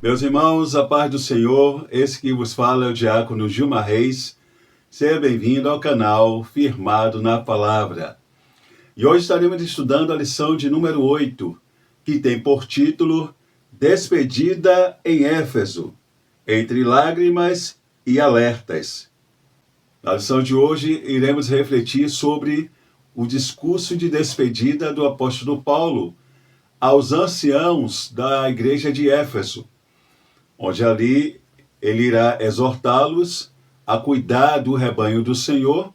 Meus irmãos, a paz do Senhor, esse que vos fala é o diácono Gilmar Reis. Seja bem-vindo ao canal Firmado na Palavra. E hoje estaremos estudando a lição de número 8, que tem por título Despedida em Éfeso, entre lágrimas e alertas. Na lição de hoje, iremos refletir sobre o discurso de despedida do apóstolo Paulo aos anciãos da igreja de Éfeso, onde ali ele irá exortá-los a cuidar do rebanho do Senhor,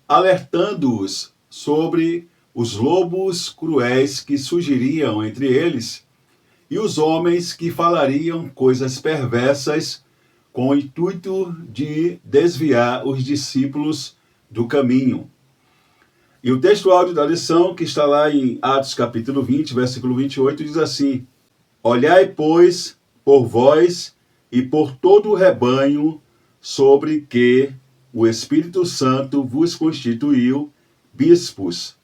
alertando-os sobre os lobos cruéis que surgiriam entre eles e os homens que falariam coisas perversas com o intuito de desviar os discípulos do caminho. E o texto áudio da lição, que está lá em Atos capítulo 20, versículo 28, diz assim: Olhai, pois, por vós e por todo o rebanho sobre que o Espírito Santo vos constituiu bispos,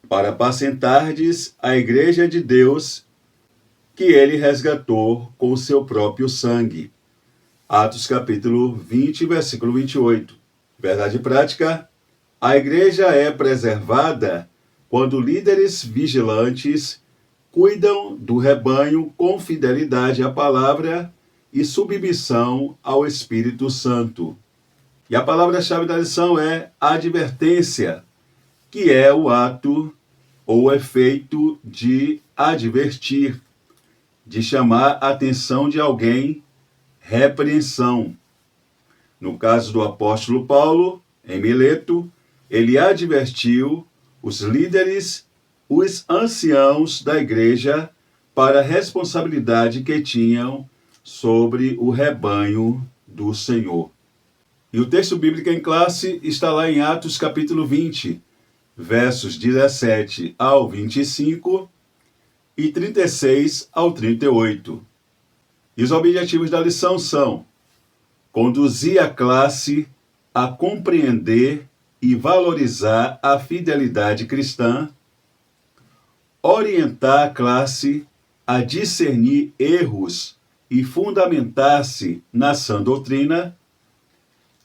para apacentardes a igreja de Deus, que ele resgatou com o seu próprio sangue. Atos capítulo 20, versículo 28. Verdade prática: a igreja é preservada quando líderes vigilantes cuidam do rebanho com fidelidade à palavra e submissão ao Espírito Santo. E a palavra-chave da lição é advertência, que é o ato ou o efeito de advertir, de chamar a atenção de alguém, repreensão. No caso do apóstolo Paulo, em Mileto, ele advertiu os líderes, os anciãos da igreja, para a responsabilidade que tinham sobre o rebanho do Senhor. E o texto bíblico em classe está lá em Atos capítulo 20, versos 17 ao 25 e 36 ao 38. E os objetivos da lição são: conduzir a classe a compreender e valorizar a fidelidade cristã, orientar a classe a discernir erros e fundamentar-se na sã doutrina,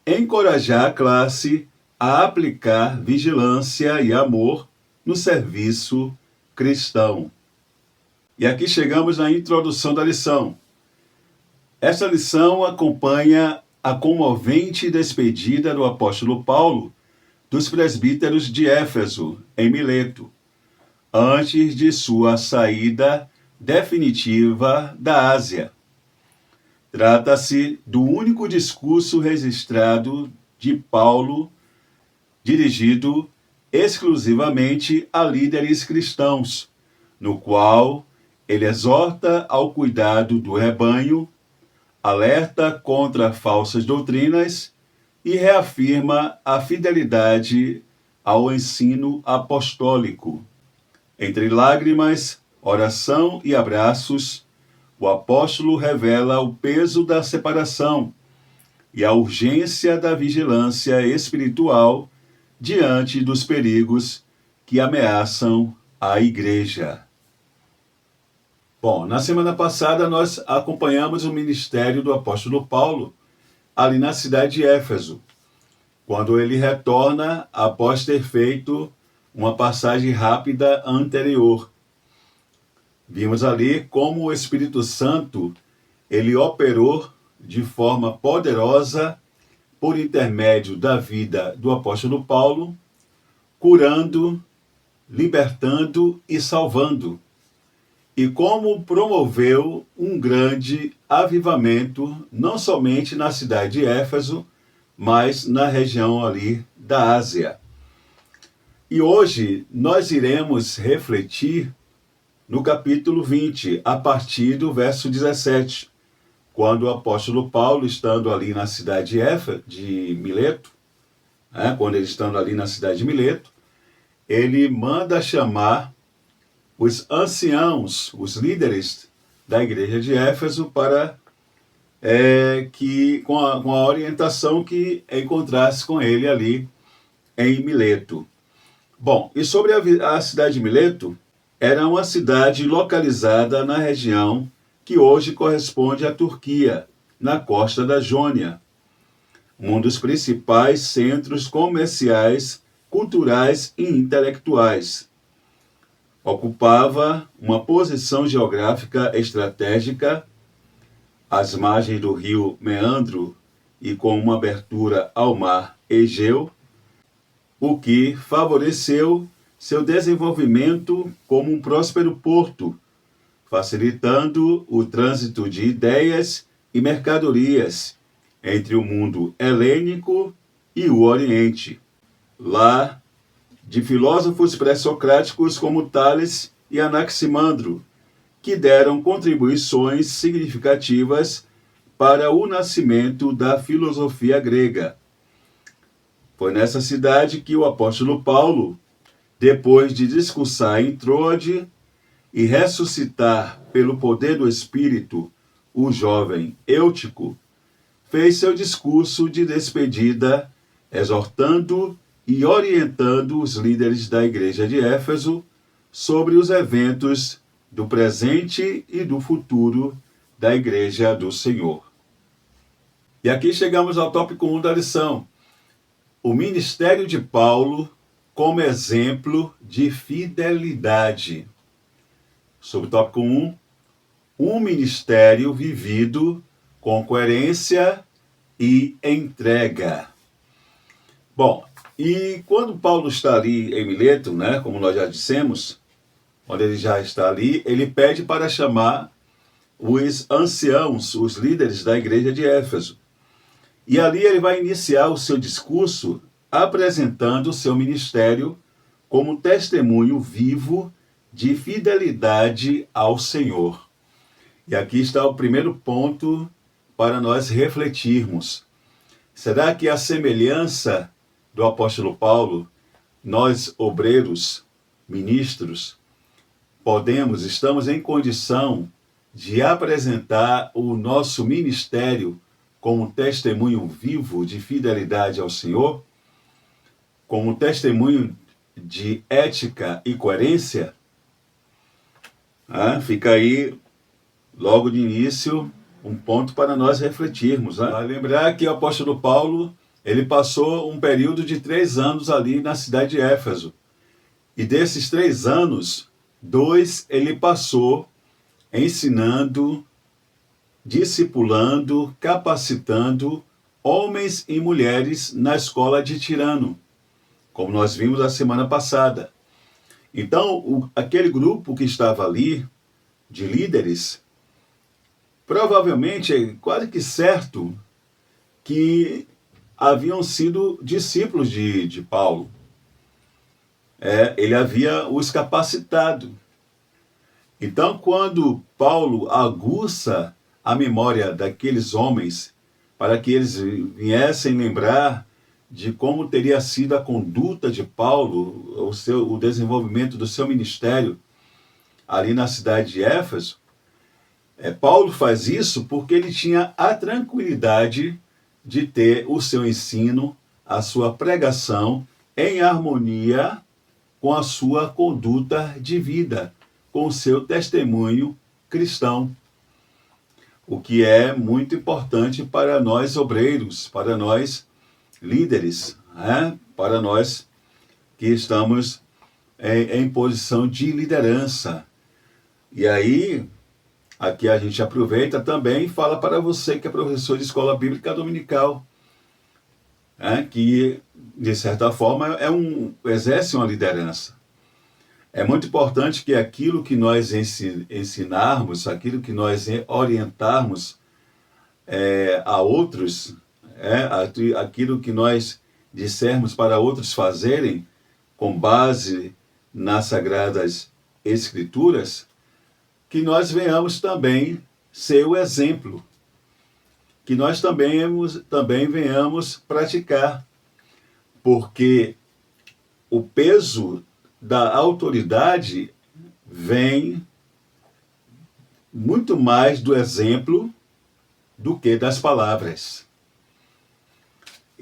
encorajar a classe a aplicar vigilância e amor no serviço cristão. E aqui chegamos na introdução da lição. Esta lição acompanha a comovente despedida do apóstolo Paulo dos presbíteros de Éfeso, em Mileto, antes de sua saída definitiva da Ásia. Trata-se do único discurso registrado de Paulo dirigido exclusivamente a líderes cristãos, no qual ele exorta ao cuidado do rebanho, alerta contra falsas doutrinas e reafirma a fidelidade ao ensino apostólico. Entre lágrimas, oração e abraços, o apóstolo revela o peso da separação e a urgência da vigilância espiritual diante dos perigos que ameaçam a igreja. Bom, na semana passada nós acompanhamos o ministério do apóstolo Paulo ali na cidade de Éfeso, quando ele retorna após ter feito uma passagem rápida anterior. Vimos ali como o Espírito Santo ele operou de forma poderosa por intermédio da vida do apóstolo Paulo, curando, libertando e salvando. E como promoveu um grande avivamento, não somente na cidade de Éfeso, mas na região ali da Ásia. E hoje nós iremos refletir no capítulo 20, a partir do verso 17, quando o apóstolo Paulo, estando ali na cidade de Mileto, quando ele estando ali na cidade de Mileto, ele manda chamar os anciãos, os líderes da igreja de Éfeso, para com a orientação que encontrasse com ele ali em Mileto. Bom, e sobre a cidade de Mileto, era uma cidade localizada na região que hoje corresponde à Turquia, na costa da Jônia, um dos principais centros comerciais, culturais e intelectuais. Ocupava uma posição geográfica estratégica às margens do rio Meandro e com uma abertura ao mar Egeu, o que favoreceu seu desenvolvimento como um próspero porto, facilitando o trânsito de ideias e mercadorias entre o mundo helênico e o Oriente. Lá, de filósofos pré-socráticos como Tales e Anaximandro, que deram contribuições significativas para o nascimento da filosofia grega. Foi nessa cidade que o apóstolo Paulo, depois de discursar em Troade e ressuscitar pelo poder do Espírito o jovem Eutico, fez seu discurso de despedida, exortando e orientando os líderes da igreja de Éfeso sobre os eventos do presente e do futuro da igreja do Senhor. E aqui chegamos ao tópico 1 da lição. O ministério de Paulo como exemplo de fidelidade. Sobre o tópico 1, um ministério vivido com coerência e entrega. Bom, e quando Paulo está ali em Mileto, né, como nós já dissemos, onde ele já está ali, ele pede para chamar os anciãos, os líderes da igreja de Éfeso. E ali ele vai iniciar o seu discurso apresentando o seu ministério como testemunho vivo de fidelidade ao Senhor. E aqui está o primeiro ponto para nós refletirmos. Será que a semelhança do apóstolo Paulo, nós obreiros, ministros, estamos em condição de apresentar o nosso ministério como testemunho vivo de fidelidade ao Senhor? Como testemunho de ética e coerência? Fica aí, logo de início, um ponto para nós refletirmos. Vai lembrar que o apóstolo Paulo, ele passou um período de 3 anos ali na cidade de Éfeso. E desses 3 anos, 2 ele passou ensinando, discipulando, capacitando homens e mulheres na escola de Tirano, como nós vimos a semana passada. Então, aquele grupo que estava ali, de líderes, provavelmente, é quase que certo, que haviam sido discípulos de Paulo. Ele havia os capacitado. Então, quando Paulo aguça a memória daqueles homens, para que eles viessem lembrar de como teria sido a conduta de Paulo, o desenvolvimento do seu ministério ali na cidade de Éfeso, Paulo faz isso porque ele tinha a tranquilidade de ter o seu ensino, a sua pregação em harmonia com a sua conduta de vida, com o seu testemunho cristão. O que é muito importante para nós obreiros, para nós líderes, para nós que estamos em posição de liderança. E aí, aqui a gente aproveita também e fala para você que é professor de escola bíblica dominical, que, de certa forma, exerce uma liderança. É muito importante que aquilo que nós ensinarmos, aquilo que nós orientarmos a outros, aquilo que nós dissermos para outros fazerem, com base nas Sagradas Escrituras, que nós venhamos também ser o exemplo, que nós também venhamos praticar, porque o peso da autoridade vem muito mais do exemplo do que das palavras.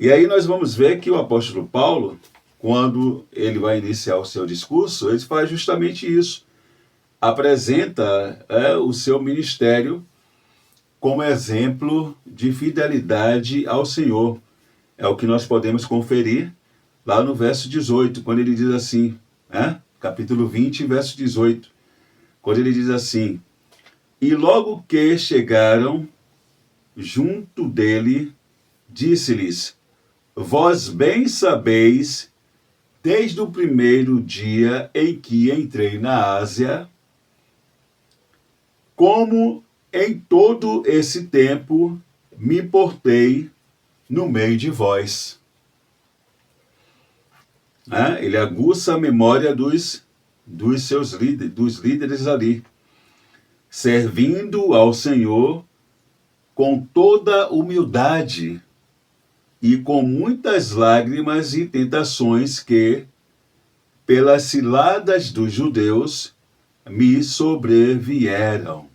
E aí nós vamos ver que o apóstolo Paulo, quando ele vai iniciar o seu discurso, ele faz justamente isso. apresenta o seu ministério como exemplo de fidelidade ao Senhor. É o que nós podemos conferir lá no verso 18, quando ele diz assim, capítulo 20, verso 18, quando ele diz assim: e logo que chegaram junto dele, disse-lhes: vós bem sabeis, desde o primeiro dia em que entrei na Ásia, como em todo esse tempo me portei no meio de vós. Ele aguça a memória dos seus líderes, dos líderes ali, servindo ao Senhor com toda humildade e com muitas lágrimas e tentações que, pelas ciladas dos judeus, me sobrevieram.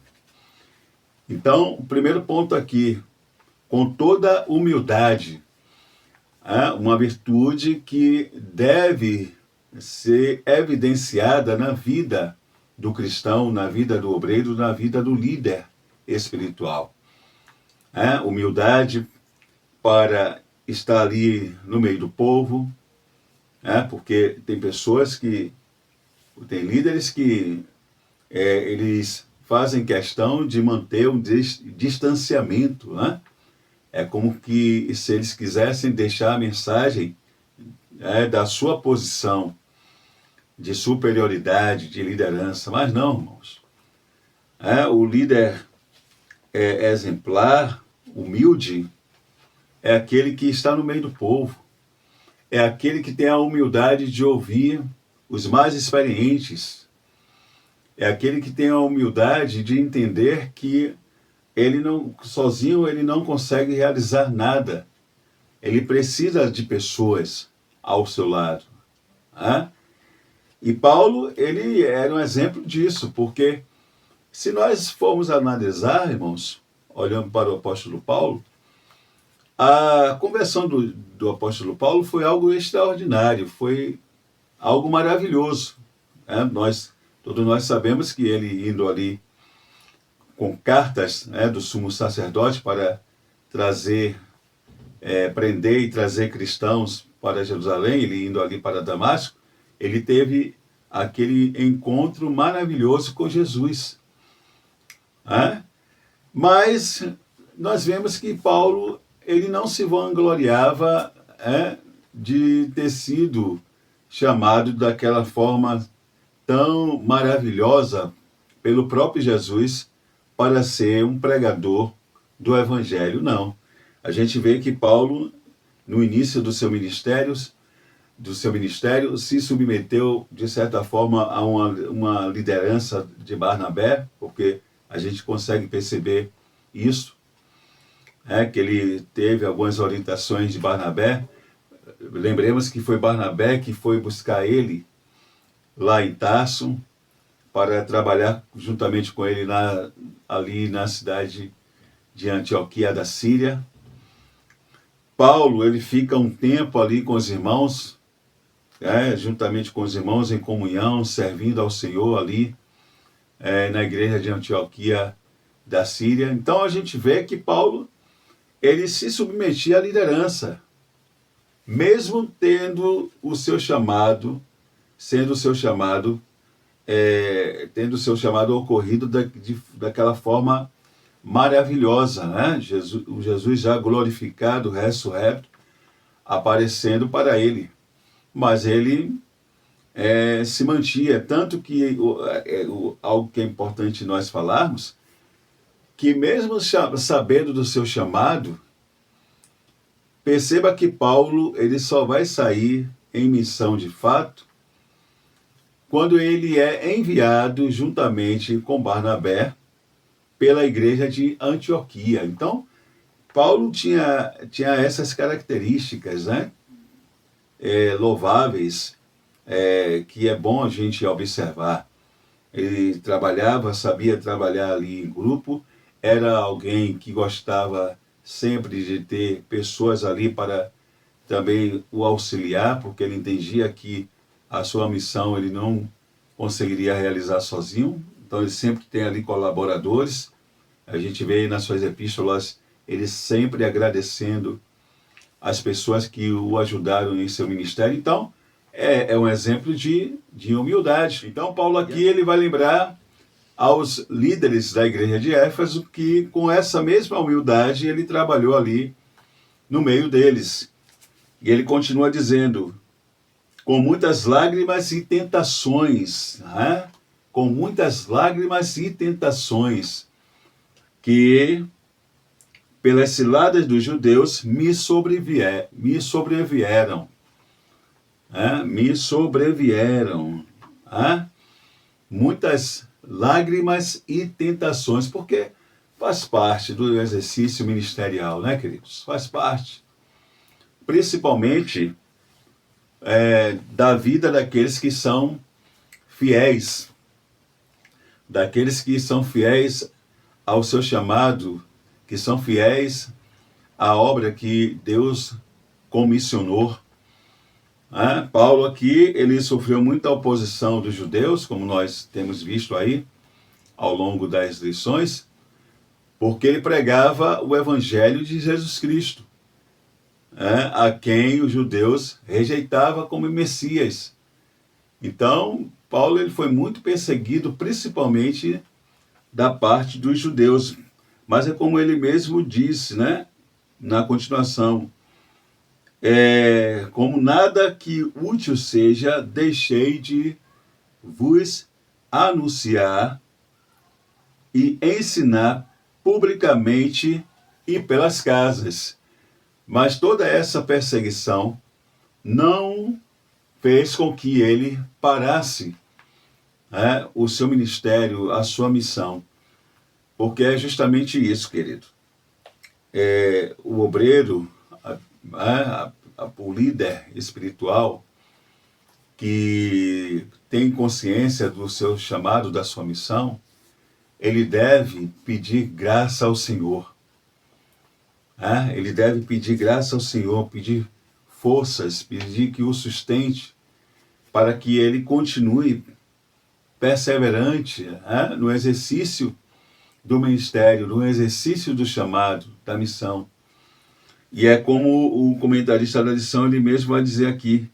Então, o primeiro ponto aqui, com toda humildade, uma virtude que deve ser evidenciada na vida do cristão, na vida do obreiro, na vida do líder espiritual. Humildade para estar ali no meio do povo, porque tem pessoas tem líderes que eles fazem questão de manter um distanciamento, É como que se eles quisessem deixar a mensagem da sua posição de superioridade, de liderança, mas não, irmãos. O líder exemplar, humilde, é aquele que está no meio do povo, é aquele que tem a humildade de ouvir os mais experientes, é aquele que tem a humildade de entender que sozinho ele não consegue realizar nada. Ele precisa de pessoas ao seu lado. E Paulo, ele era um exemplo disso, porque se nós formos analisar, irmãos, olhando para o apóstolo Paulo, a conversão do apóstolo Paulo foi algo extraordinário, foi algo maravilhoso. Todos nós sabemos que ele indo ali com cartas do sumo sacerdote para prender e trazer cristãos para Jerusalém, ele indo ali para Damasco, ele teve aquele encontro maravilhoso com Jesus. Mas nós vemos que Paulo, ele não se vangloriava de ter sido chamado daquela forma tão maravilhosa pelo próprio Jesus para ser um pregador do Evangelho, não. A gente vê que Paulo, no início do seu ministério, se submeteu, de certa forma, a uma liderança de Barnabé, porque a gente consegue perceber isso, que ele teve algumas orientações de Barnabé. Lembremos que foi Barnabé que foi buscar ele lá em Tarso, para trabalhar juntamente com ele ali na cidade de Antioquia da Síria. Paulo, ele fica um tempo ali com os irmãos, juntamente com os irmãos em comunhão, servindo ao Senhor ali na igreja de Antioquia da Síria. Então a gente vê que Paulo, ele se submetia à liderança, mesmo tendo o seu chamado, tendo o seu chamado ocorrido daquela forma maravilhosa, Jesus já glorificado, ressurreto, aparecendo para ele. Mas ele se mantinha, tanto que algo que é importante nós falarmos, que mesmo sabendo do seu chamado, perceba que Paulo, ele só vai sair em missão de fato quando ele é enviado juntamente com Barnabé pela igreja de Antioquia. Então, Paulo tinha essas características, louváveis, que é bom a gente observar. Ele sabia trabalhar ali em grupo, era alguém que gostava sempre de ter pessoas ali para também o auxiliar, porque ele entendia que a sua missão ele não conseguiria realizar sozinho. Então ele sempre tem ali colaboradores. A gente vê aí nas suas epístolas ele sempre agradecendo as pessoas que o ajudaram em seu ministério. Então é um exemplo de humildade. Então Paulo aqui ele vai lembrar aos líderes da igreja de Éfeso que com essa mesma humildade ele trabalhou ali no meio deles. E ele continua dizendo, com muitas lágrimas e tentações, né? Com muitas lágrimas e tentações, que pelas ciladas dos judeus me sobrevieram, né? Me sobrevieram, né? Muitas lágrimas e tentações, porque faz parte do exercício ministerial, né, queridos? Faz parte, principalmente da vida daqueles que são fiéis, ao seu chamado, que são fiéis à obra que Deus comissionou. Paulo aqui, ele sofreu muita oposição dos judeus, como nós temos visto aí, ao longo das lições, porque ele pregava o evangelho de Jesus Cristo, a quem os judeus rejeitavam como Messias. Então, Paulo ele foi muito perseguido, principalmente da parte dos judeus. Mas é como ele mesmo disse, né, na continuação, como nada que útil seja, deixei de vos anunciar e ensinar publicamente e pelas casas. Mas toda essa perseguição não fez com que ele parasse o seu ministério, a sua missão. Porque é justamente isso, querido. O obreiro, o líder espiritual, que tem consciência do seu chamado, da sua missão, ele deve pedir graça ao Senhor. Ele deve pedir graça ao Senhor, pedir forças, pedir que o sustente, para que ele continue perseverante no exercício do ministério, no exercício do chamado, da missão. E é como o comentarista da lição, ele mesmo vai dizer aqui,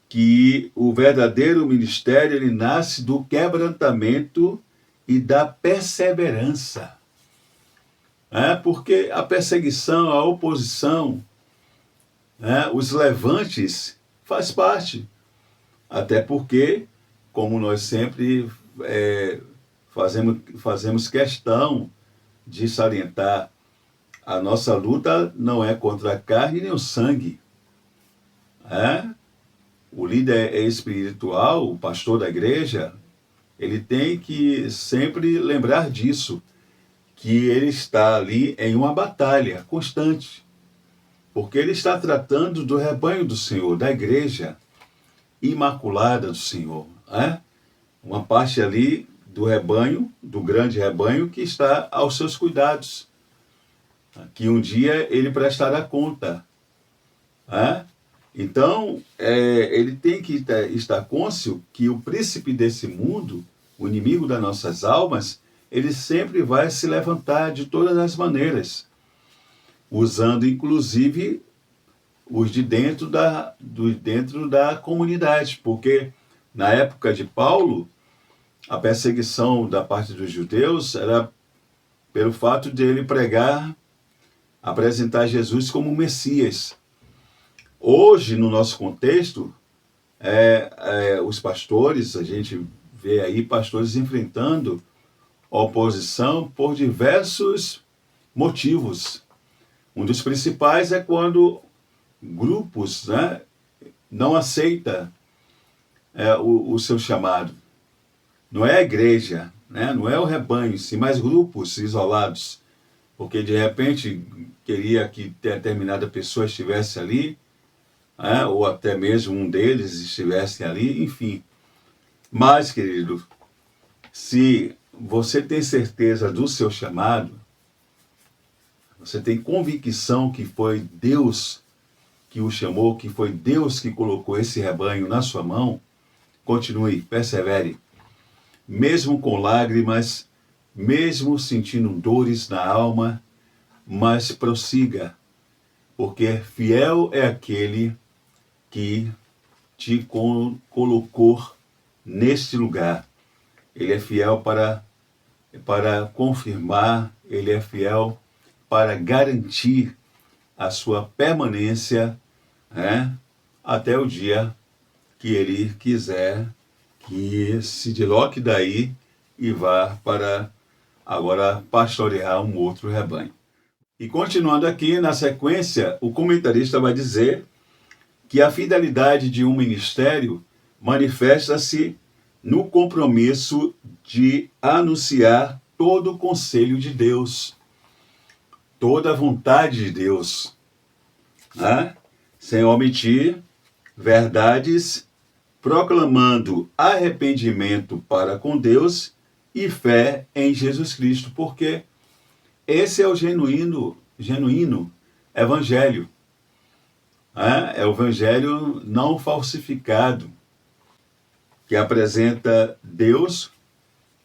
que o verdadeiro ministério, ele nasce do quebrantamento e da perseverança. Porque a perseguição, a oposição, os levantes, faz parte. Até porque, como nós sempre fazemos questão de salientar, a nossa luta não é contra a carne nem o sangue. O líder espiritual, o pastor da igreja, ele tem que sempre lembrar disso, que ele está ali em uma batalha constante, porque ele está tratando do rebanho do Senhor, da igreja imaculada do Senhor. Uma parte ali do rebanho, do grande rebanho, que está aos seus cuidados, que um dia ele prestará conta. Então, ele tem que estar cônscio que o príncipe desse mundo, o inimigo das nossas almas, ele sempre vai se levantar de todas as maneiras, usando inclusive os de dentro da comunidade, porque na época de Paulo, a perseguição da parte dos judeus era pelo fato de ele pregar, apresentar Jesus como Messias. Hoje, no nosso contexto, os pastores, a gente vê aí pastores enfrentando oposição por diversos motivos. Um dos principais é quando grupos não aceitam o seu chamado. Não é a igreja, não é o rebanho, sim, mas grupos isolados. Porque de repente queria que determinada pessoa estivesse ali, ou até mesmo um deles estivesse ali, enfim. Mas, querido, se você tem certeza do seu chamado, você tem convicção que foi Deus que o chamou, que foi Deus que colocou esse rebanho na sua mão, continue, persevere. mesmo com lágrimas, mesmo sentindo dores na alma, mas prossiga, porque fiel é aquele que te colocou neste lugar. Ele é fiel para confirmar, ele é fiel para garantir a sua permanência, né, até o dia que ele quiser que se desloque daí e vá para agora pastorear um outro rebanho. E continuando aqui, na sequência, o comentarista vai dizer que a fidelidade de um ministério manifesta-se no compromisso de anunciar todo o conselho de Deus, toda a vontade de Deus, né? Sem omitir verdades, proclamando arrependimento para com Deus e fé em Jesus Cristo, porque esse é o genuíno evangelho. É o evangelho não falsificado, que apresenta Deus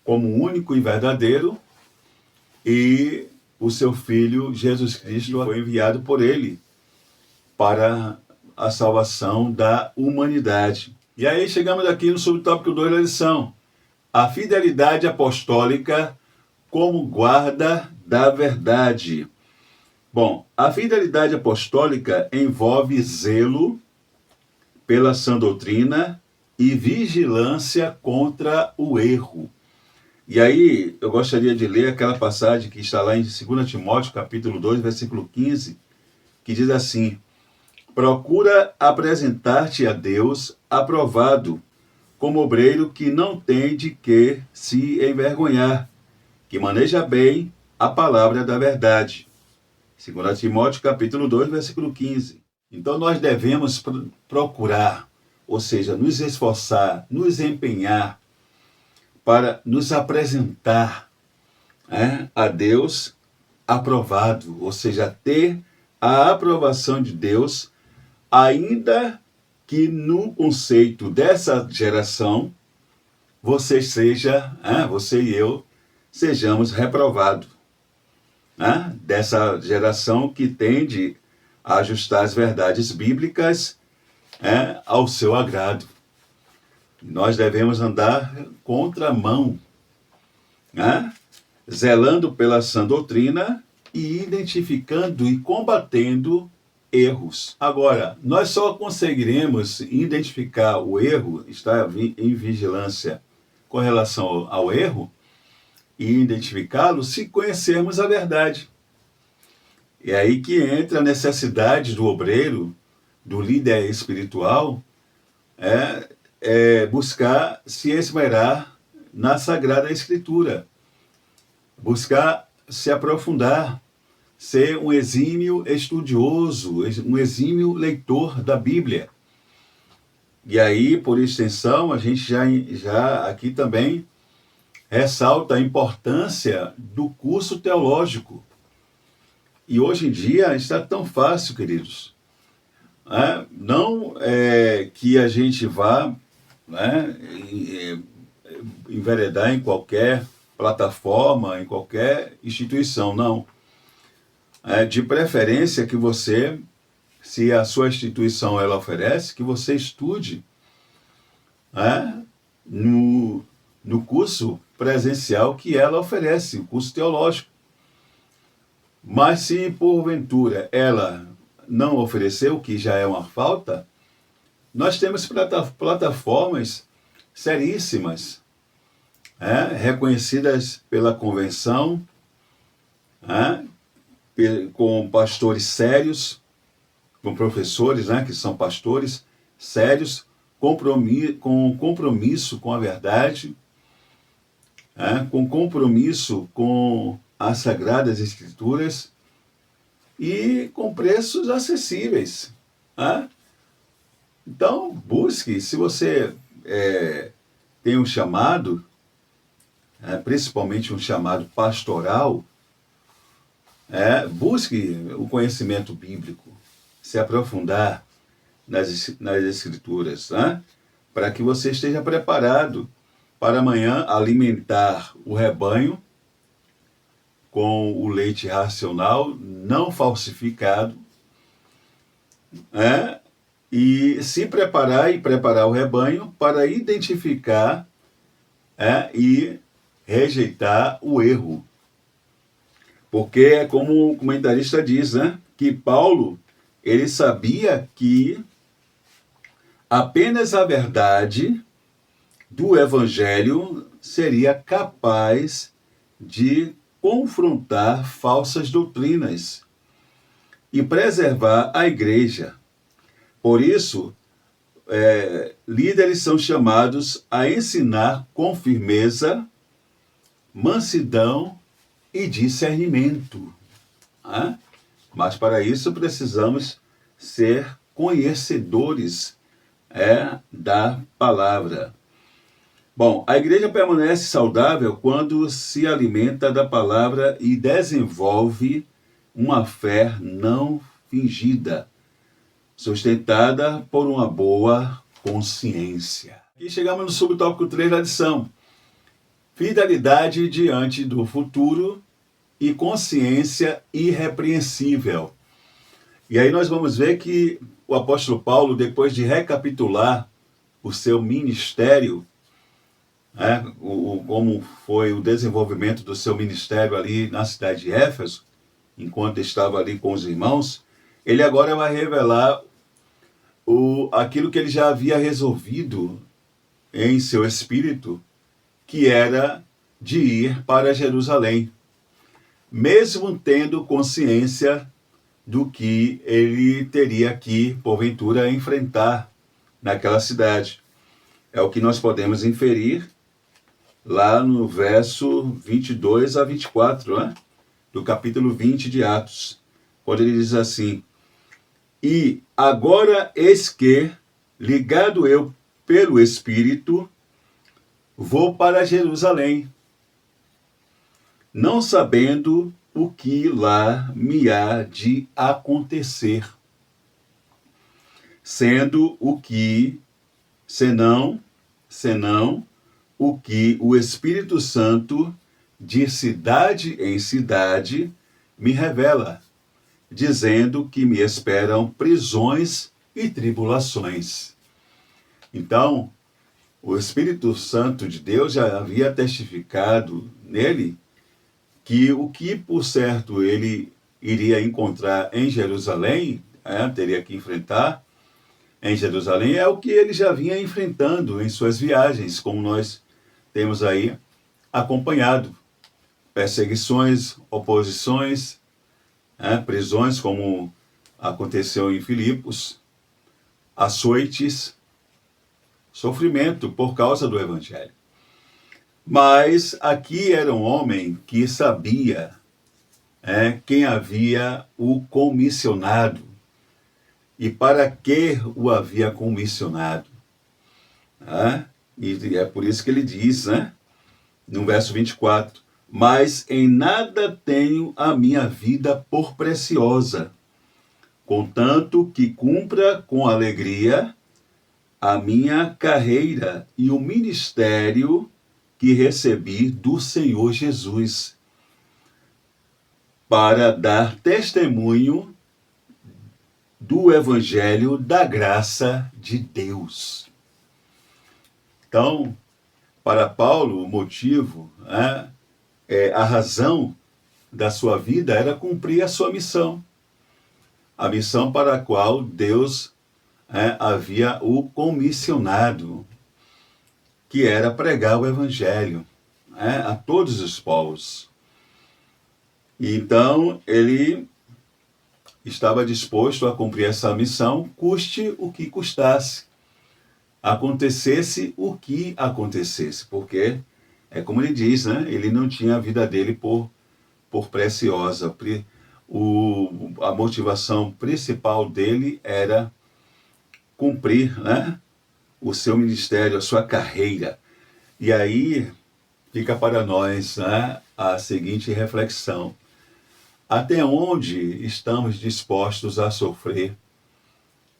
como único e verdadeiro e o seu Filho Jesus Cristo foi enviado por ele para a salvação da humanidade. E aí chegamos aqui no subtópico 2 da lição: a fidelidade apostólica como guarda da verdade. Bom, a fidelidade apostólica envolve zelo pela sã doutrina e vigilância contra o erro. E aí eu gostaria de ler aquela passagem que está lá em 2 Timóteo, capítulo 2, versículo 15, que diz assim: procura apresentar-te a Deus aprovado, como obreiro que não tem de que se envergonhar, que maneja bem a palavra da verdade. 2 Timóteo, capítulo 2, versículo 15. Então nós devemos procurar, ou seja, nos esforçar, nos empenhar para nos apresentar a Deus aprovado, ou seja, ter a aprovação de Deus, ainda que no conceito dessa geração, você e eu, sejamos reprovados. Dessa geração que tende a ajustar as verdades bíblicas ao seu agrado. Nós devemos andar contramão, zelando pela sã doutrina e identificando e combatendo erros. Agora, nós só conseguiremos identificar o erro, estar em vigilância com relação ao erro e identificá-lo se conhecermos a verdade. É aí que entra a necessidade do obreiro, do líder espiritual, buscar se esmerar na Sagrada Escritura, buscar se aprofundar, ser um exímio estudioso, um exímio leitor da Bíblia. E aí, por extensão, a gente já aqui também ressalta a importância do curso teológico. E hoje em dia está tão fácil, queridos. Não que a gente vá enveredar em qualquer plataforma, em qualquer instituição, não. De preferência que você, se a sua instituição ela oferece, que você estude no curso presencial que ela oferece, o curso teológico. Mas se porventura ela não ofereceu, que já é uma falta, nós temos plataformas seríssimas, reconhecidas pela convenção, com pastores sérios, com professores que são pastores sérios, com compromisso com a verdade, com compromisso com as Sagradas Escrituras e com preços acessíveis. Então, busque, se você tem um chamado, principalmente um chamado pastoral, busque o conhecimento bíblico, se aprofundar nas Escrituras, para que você esteja preparado para amanhã alimentar o rebanho com o leite racional, não falsificado, e se preparar e preparar o rebanho para identificar e rejeitar o erro. Porque é como o comentarista diz, que Paulo, ele sabia que apenas a verdade do Evangelho seria capaz de confrontar falsas doutrinas e preservar a igreja. Por isso, líderes são chamados a ensinar com firmeza, mansidão e discernimento. Mas para isso precisamos ser conhecedores da palavra. Bom, a igreja permanece saudável quando se alimenta da palavra e desenvolve uma fé não fingida, sustentada por uma boa consciência. Aqui chegamos no subtópico 3 da lição. Fidelidade diante do futuro e consciência irrepreensível. E aí nós vamos ver que o apóstolo Paulo, depois de recapitular o seu ministério, como foi o desenvolvimento do seu ministério ali na cidade de Éfeso, enquanto estava ali com os irmãos, ele agora vai revelar aquilo que ele já havia resolvido em seu espírito, que era de ir para Jerusalém, mesmo tendo consciência do que ele teria que, porventura, enfrentar naquela cidade. É o que nós podemos inferir lá no verso 22 a 24, do capítulo 20 de Atos, quando ele diz assim: E agora eis que, ligado eu pelo Espírito, vou para Jerusalém, não sabendo o que lá me há de acontecer, sendo o que, senão o que o Espírito Santo, de cidade em cidade, me revela, dizendo que me esperam prisões e tribulações. Então, o Espírito Santo de Deus já havia testificado nele que o que, por certo, ele iria encontrar em Jerusalém, teria que enfrentar em Jerusalém, é o que ele já vinha enfrentando em suas viagens, como nós temos aí acompanhado. Perseguições, oposições, prisões, como aconteceu em Filipos, açoites, sofrimento por causa do Evangelho. Mas aqui era um homem que sabia quem havia o comissionado e para que o havia comissionado. E é por isso que ele diz, no verso 24, mas em nada tenho a minha vida por preciosa, contanto que cumpra com alegria a minha carreira e o ministério que recebi do Senhor Jesus, para dar testemunho do Evangelho da graça de Deus. Então, para Paulo, o motivo, a razão da sua vida era cumprir a sua missão. A missão para a qual Deus havia o comissionado, que era pregar o Evangelho a todos os povos. E então, ele estava disposto a cumprir essa missão, custe o que custasse, acontecesse o que acontecesse, porque é como ele diz, ele não tinha a vida dele por preciosa. A motivação principal dele era cumprir o seu ministério, a sua carreira. E aí fica para nós a seguinte reflexão: até onde estamos dispostos a sofrer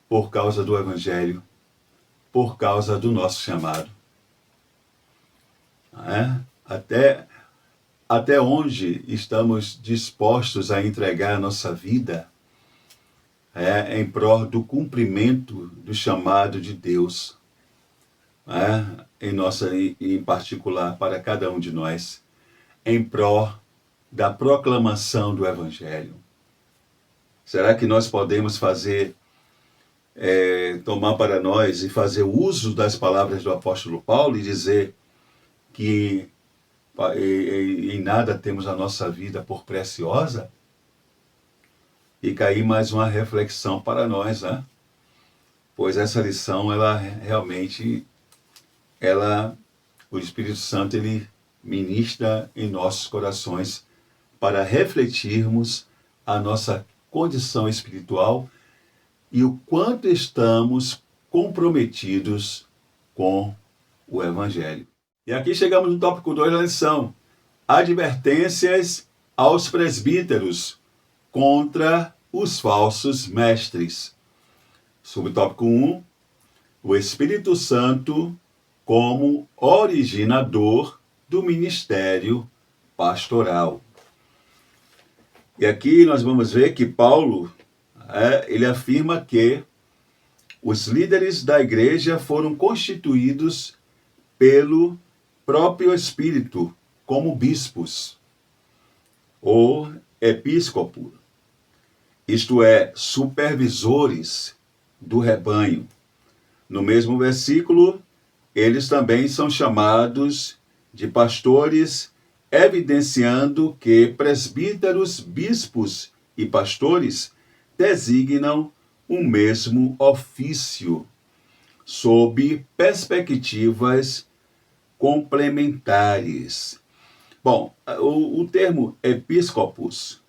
por causa do Evangelho, por causa do nosso chamado? né? Até onde estamos dispostos a entregar a nossa vida em prol do cumprimento do chamado de Deus, em particular para cada um de nós, em prol da proclamação do Evangelho. Será que nós podemos tomar para nós e fazer uso das palavras do apóstolo Paulo e dizer que em nada temos a nossa vida por preciosa? E cair mais uma reflexão para nós, né? Pois essa lição, ela realmente, o Espírito Santo, ele ministra em nossos corações para refletirmos a nossa condição espiritual e o quanto estamos comprometidos com o Evangelho. E aqui chegamos no tópico 2 da lição: advertências aos presbíteros contra os falsos mestres. Subtópico 1, o Espírito Santo como originador do ministério pastoral. E aqui nós vamos ver que Paulo, ele afirma que os líderes da igreja foram constituídos pelo próprio Espírito como bispos ou episcopos, isto é, supervisores do rebanho. No mesmo versículo, eles também são chamados de pastores, evidenciando que presbíteros, bispos e pastores designam o mesmo ofício, sob perspectivas complementares. Bom, o termo episcopos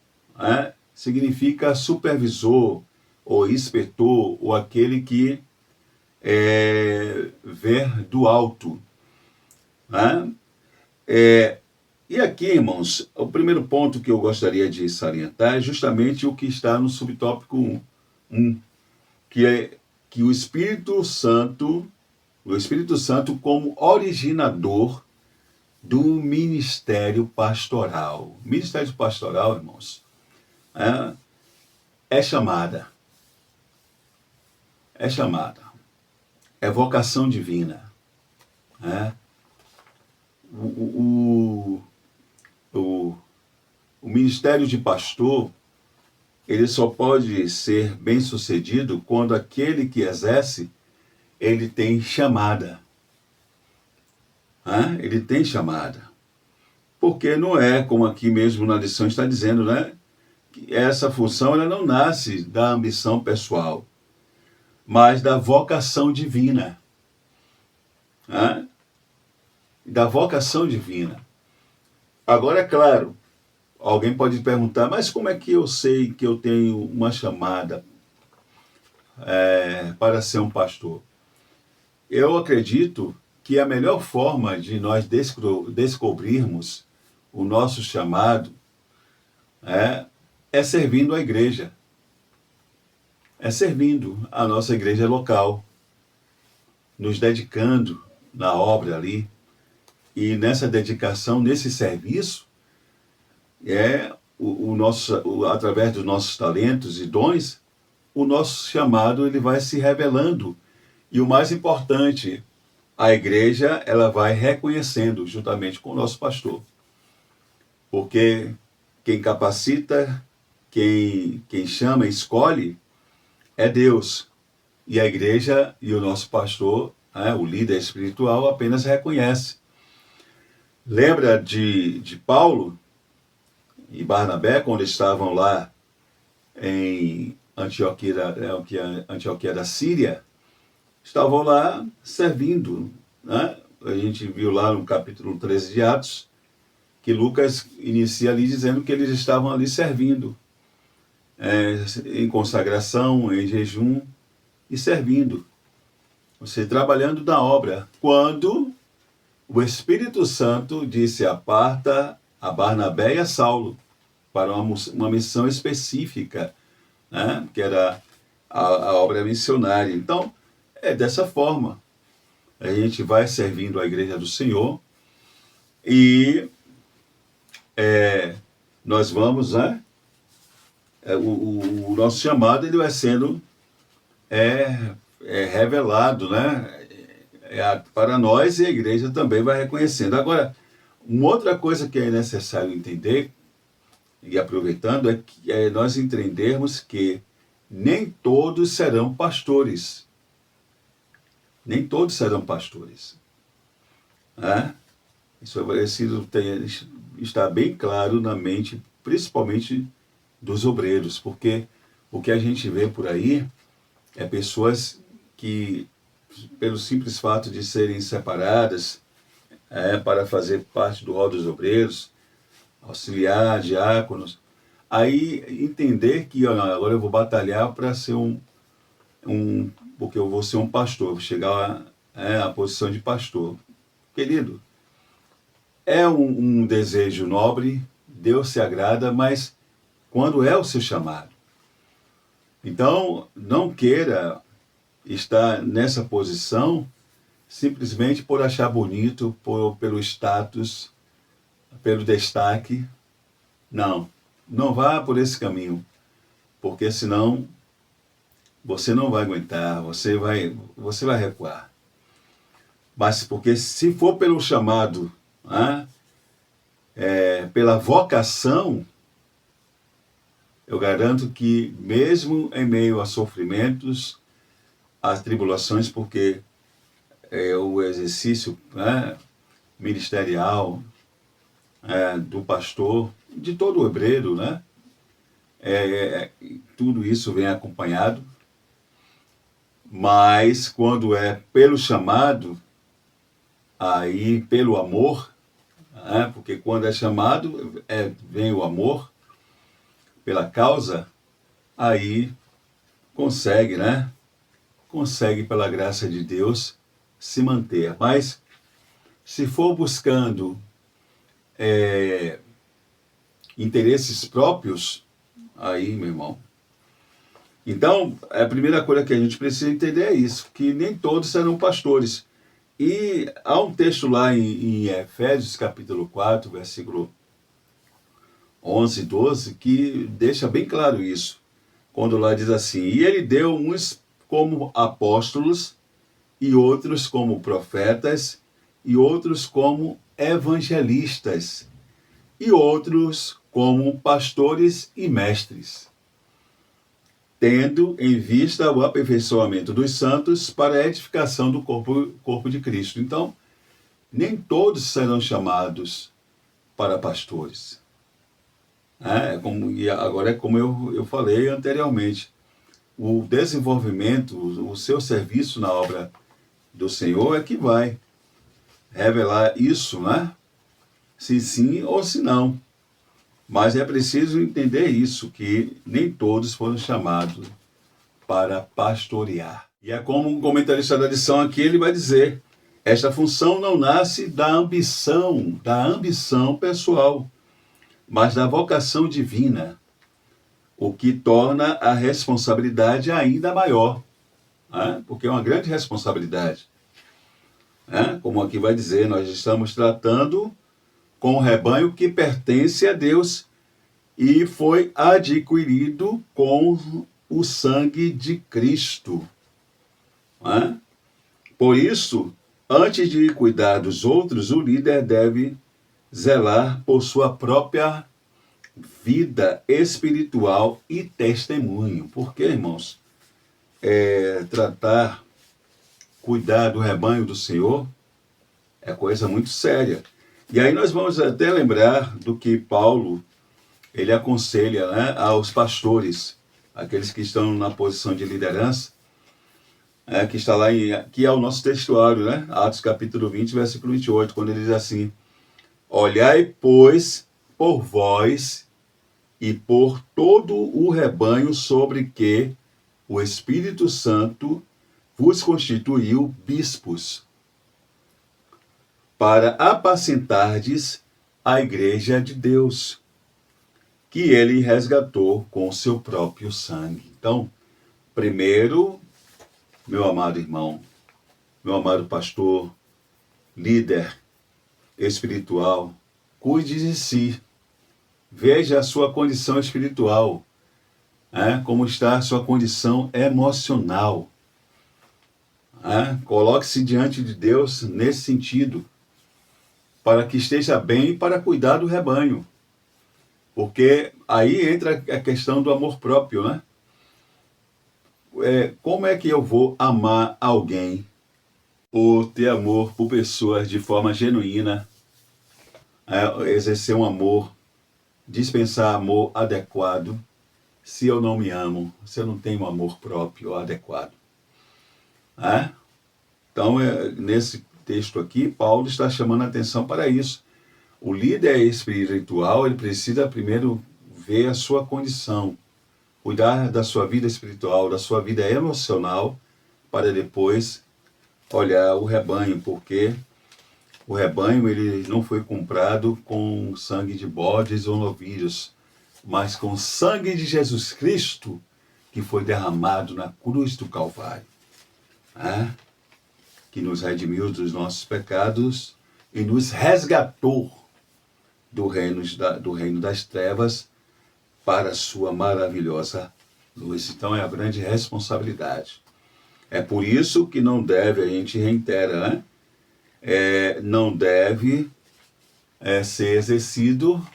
significa supervisor, ou inspetor, ou aquele que vê do alto. E aqui, irmãos, o primeiro ponto que eu gostaria de salientar é justamente o que está no subtópico 1, que é que o Espírito Santo como originador do ministério pastoral. O ministério pastoral, irmãos, é chamada, é vocação divina. O ministério de pastor, ele só pode ser bem sucedido quando aquele que exerce, ele tem chamada. Ele tem chamada. Porque não é, como aqui mesmo na lição está dizendo, que essa função ela não nasce da ambição pessoal, mas da vocação divina. Da vocação divina. Agora, é claro, alguém pode perguntar, mas como é que eu sei que eu tenho uma chamada para ser um pastor? Eu acredito que a melhor forma de nós descobrirmos o nosso chamado é servindo a igreja. É servindo a nossa igreja local, nos dedicando na obra ali. E nessa dedicação, nesse serviço, através dos nossos talentos e dons, o nosso chamado ele vai se revelando. E o mais importante, a igreja ela vai reconhecendo juntamente com o nosso pastor. Porque quem capacita, quem chama, escolhe, é Deus. E a igreja e o nosso pastor, o líder espiritual, apenas reconhece. Lembra de Paulo e Barnabé, quando estavam lá em Antioquia da Síria? Estavam lá servindo. A gente viu lá no capítulo 13 de Atos, que Lucas inicia ali dizendo que eles estavam ali servindo, em consagração, em jejum e servindo. Você trabalhando na obra. Quando o Espírito Santo disse: aparta a Barnabé e a Saulo para uma missão específica, que era a obra missionária. Então, é dessa forma. A gente vai servindo a igreja do Senhor E nós vamos, né? O nosso chamado ele vai sendo revelado, né? Para nós, e a igreja também vai reconhecendo. Agora, uma outra coisa que é necessário entender, e aproveitando, é que nós entendermos que nem todos serão pastores. Nem todos serão pastores. Né? Isso é preciso estar bem claro na mente, principalmente dos obreiros, porque o que a gente vê por aí é pessoas que, pelo simples fato de serem separadas para fazer parte do rol dos obreiros, auxiliar, diáconos, aí entender que agora eu vou batalhar para ser porque eu vou ser um pastor, vou chegar à posição de pastor. Querido, é um desejo nobre, Deus se agrada, mas quando é o seu chamado? Então, não queira estar nessa posição simplesmente por achar bonito, pelo status, pelo destaque. Não, não vá por esse caminho, porque senão você não vai aguentar, você vai recuar. Mas porque se for pelo chamado, pela vocação, eu garanto que mesmo em meio a sofrimentos, a tribulações, porque o exercício ministerial do pastor, de todo o obreiro, né? Tudo isso vem acompanhado, mas quando é pelo chamado, aí pelo amor, porque quando é chamado, vem o amor, pela causa, aí consegue, né? Consegue, pela graça de Deus, se manter. Mas, se for buscando interesses próprios, aí, meu irmão. Então, a primeira coisa que a gente precisa entender é isso, que nem todos serão pastores. E há um texto lá em Efésios, capítulo 4, versículo 11 e 12, que deixa bem claro isso. Quando lá diz assim, e ele deu uns como apóstolos, e outros como profetas, e outros como evangelistas, e outros como pastores e mestres, tendo em vista o aperfeiçoamento dos santos para a edificação do corpo de Cristo. Então, nem todos serão chamados para pastores. E agora é como eu falei anteriormente, o desenvolvimento, o seu serviço na obra do Senhor é que vai revelar isso, né? Se sim ou se não. Mas é preciso entender isso, que nem todos foram chamados para pastorear. E é como um comentarista da lição aqui, ele vai dizer, esta função não nasce da ambição pessoal, mas da vocação divina, o que torna a responsabilidade ainda maior, porque é uma grande responsabilidade. Como aqui vai dizer, nós estamos tratando com um rebanho que pertence a Deus e foi adquirido com o sangue de Cristo. Por isso, antes de cuidar dos outros, o líder deve zelar por sua própria vida espiritual e testemunho. Porque, irmãos, cuidar do rebanho do Senhor é coisa muito séria. E aí nós vamos até lembrar do que Paulo, ele aconselha, né, aos pastores, aqueles que estão na posição de liderança, que está lá, que é o nosso textuário, né? Atos capítulo 20, versículo 28, quando ele diz assim, olhai, pois, por vós e por todo o rebanho sobre que o Espírito Santo vos constituiu bispos, para apacentardes a igreja de Deus, que ele resgatou com seu próprio sangue. Então, primeiro, meu amado irmão, meu amado pastor, líder, espiritual, cuide de si. Veja a sua condição espiritual, como está a sua condição emocional. Coloque-se diante de Deus nesse sentido, para que esteja bem e para cuidar do rebanho. Porque aí entra a questão do amor próprio, né? Como é que eu vou amar alguém ou ter amor por pessoas de forma genuína, exercer um amor, dispensar amor adequado, se eu não me amo, se eu não tenho um amor próprio adequado? Então, nesse texto aqui, Paulo está chamando a atenção para isso. O líder espiritual, ele precisa primeiro ver a sua condição, cuidar da sua vida espiritual, da sua vida emocional, para depois olhar o rebanho, porque o rebanho ele não foi comprado com sangue de bodes ou novilhos, mas com o sangue de Jesus Cristo, que foi derramado na cruz do Calvário, que nos redimiu dos nossos pecados e nos resgatou do reino das trevas para a sua maravilhosa luz. Então é a grande responsabilidade. É por isso que não deve, a gente reitera, não deve ser exercido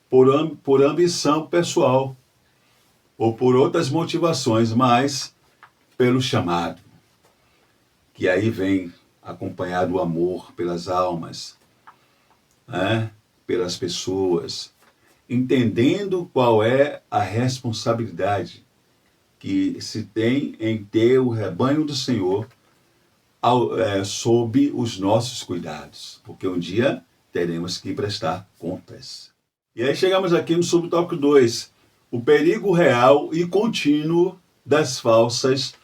por ambição pessoal ou por outras motivações, mas pelo chamado, que aí vem acompanhado o amor pelas almas, pelas pessoas, entendendo qual é a responsabilidade que se tem em ter o rebanho do Senhor sob os nossos cuidados, porque um dia teremos que prestar contas. E aí chegamos aqui no subtópico 2, o perigo real e contínuo das falsas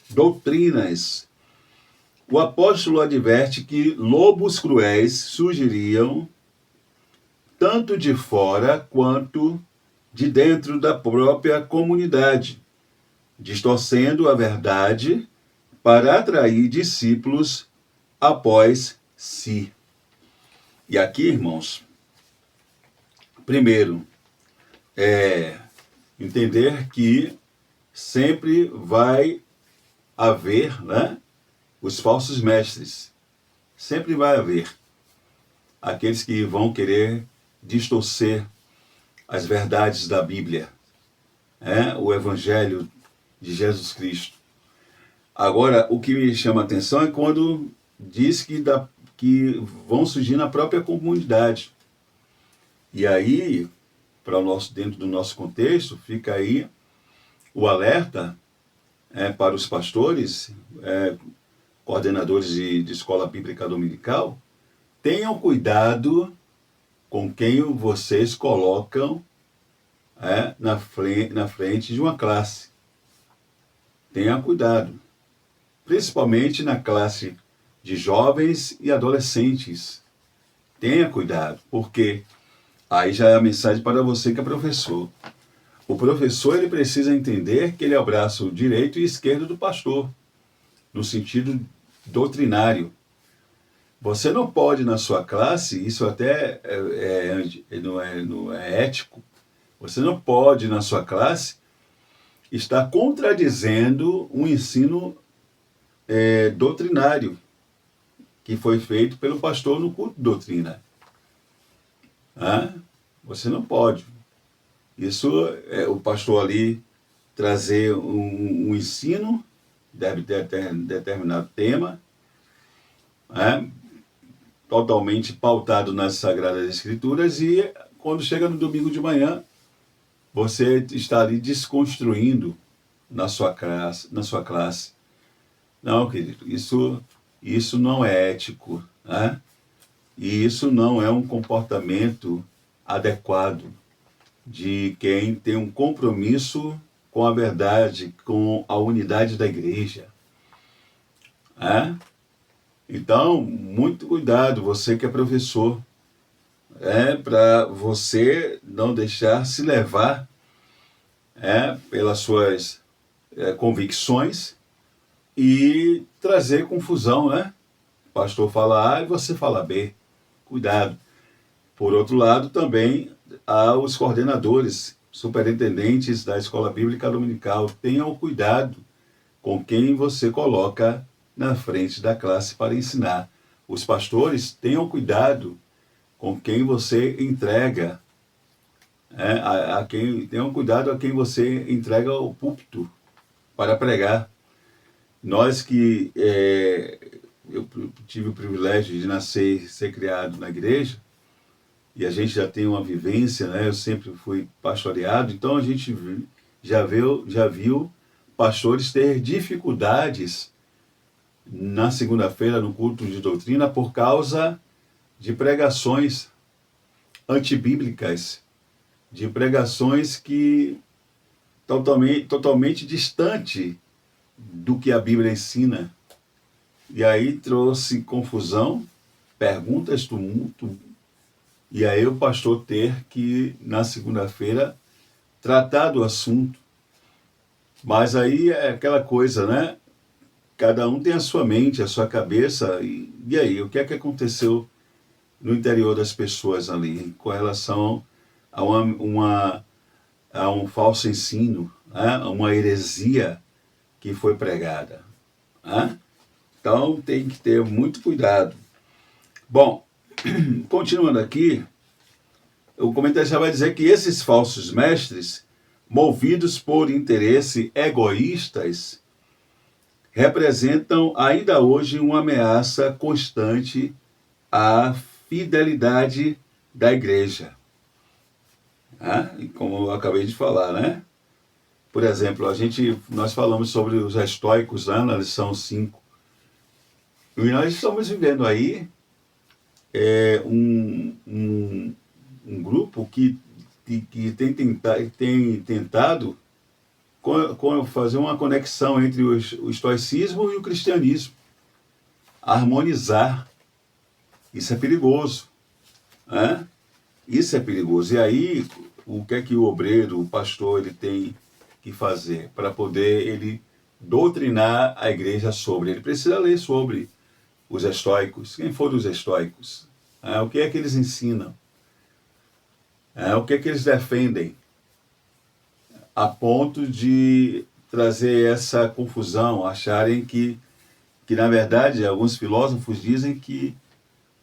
doutrinas. O apóstolo adverte que lobos cruéis surgiriam tanto de fora quanto de dentro da própria comunidade, distorcendo a verdade para atrair discípulos após si. E aqui, irmãos, primeiro, entender que sempre vai haver, os falsos mestres. Sempre vai haver aqueles que vão querer distorcer as verdades da Bíblia, o Evangelho de Jesus Cristo. Agora, o que me chama a atenção é quando diz que vão surgir na própria comunidade. E aí, dentro do nosso contexto, fica aí o alerta para os pastores, coordenadores de escola bíblica dominical: tenham cuidado com quem vocês colocam na frente de uma classe. Tenha cuidado, principalmente na classe de jovens e adolescentes. Tenha cuidado, porque aí já é a mensagem para você que é professor. O professor ele precisa entender que ele é o braço direito e esquerdo do pastor, no sentido doutrinário. Você não pode na sua classe, isso até não é ético, você não pode na sua classe estar contradizendo um ensino doutrinário que foi feito pelo pastor no culto de doutrina. Você não pode. Isso o pastor ali trazer um ensino, deve ter determinado tema, totalmente pautado nas Sagradas Escrituras, e quando chega no domingo de manhã, você está ali desconstruindo na sua classe. Não, querido, isso não é ético, e isso não é um comportamento adequado de quem tem um compromisso com a verdade, com a unidade da igreja. Então, muito cuidado, você que é professor, para você não deixar se levar pelas suas convicções e trazer confusão, O pastor fala A e você fala B, cuidado. Por outro lado, também há os coordenadores, superintendentes da escola bíblica dominical. Tenham cuidado com quem você coloca na frente da classe para ensinar. Os pastores, tenham cuidado com quem você entrega, tenham cuidado a quem você entrega o púlpito para pregar. Nós que eu tive o privilégio de nascer e ser criado na igreja, e a gente já tem uma vivência, né? Eu sempre fui pastoreado, então a gente já viu pastores ter dificuldades na segunda-feira no culto de doutrina por causa de pregações antibíblicas, de pregações que totalmente distante do que a Bíblia ensina. E aí trouxe confusão, perguntas, tumulto, e aí o pastor ter que, na segunda-feira, tratar do assunto. Mas aí é aquela coisa, né? Cada um tem a sua mente, a sua cabeça, e aí, o que é que aconteceu no interior das pessoas ali, com relação a um falso ensino, né? A uma heresia que foi pregada, né? Então tem que ter muito cuidado. Bom, continuando aqui, o comentarista vai dizer que esses falsos mestres, movidos por interesses egoístas, representam ainda hoje uma ameaça constante à fidelidade da igreja. E como eu acabei de falar, né? Por exemplo, nós falamos sobre os estoicos lá na lição 5. E nós estamos vivendo aí um grupo que tem tentado fazer uma conexão entre o estoicismo e o cristianismo, harmonizar. Isso é perigoso, né? Isso é perigoso. E aí, o que é que o obreiro, o pastor, ele tem que fazer para poder ele doutrinar a igreja sobre? Ele precisa ler sobre os estoicos. Quem foram os estoicos? O que é que eles ensinam? O que é que eles defendem? A ponto de trazer essa confusão, acharem que na verdade, alguns filósofos dizem que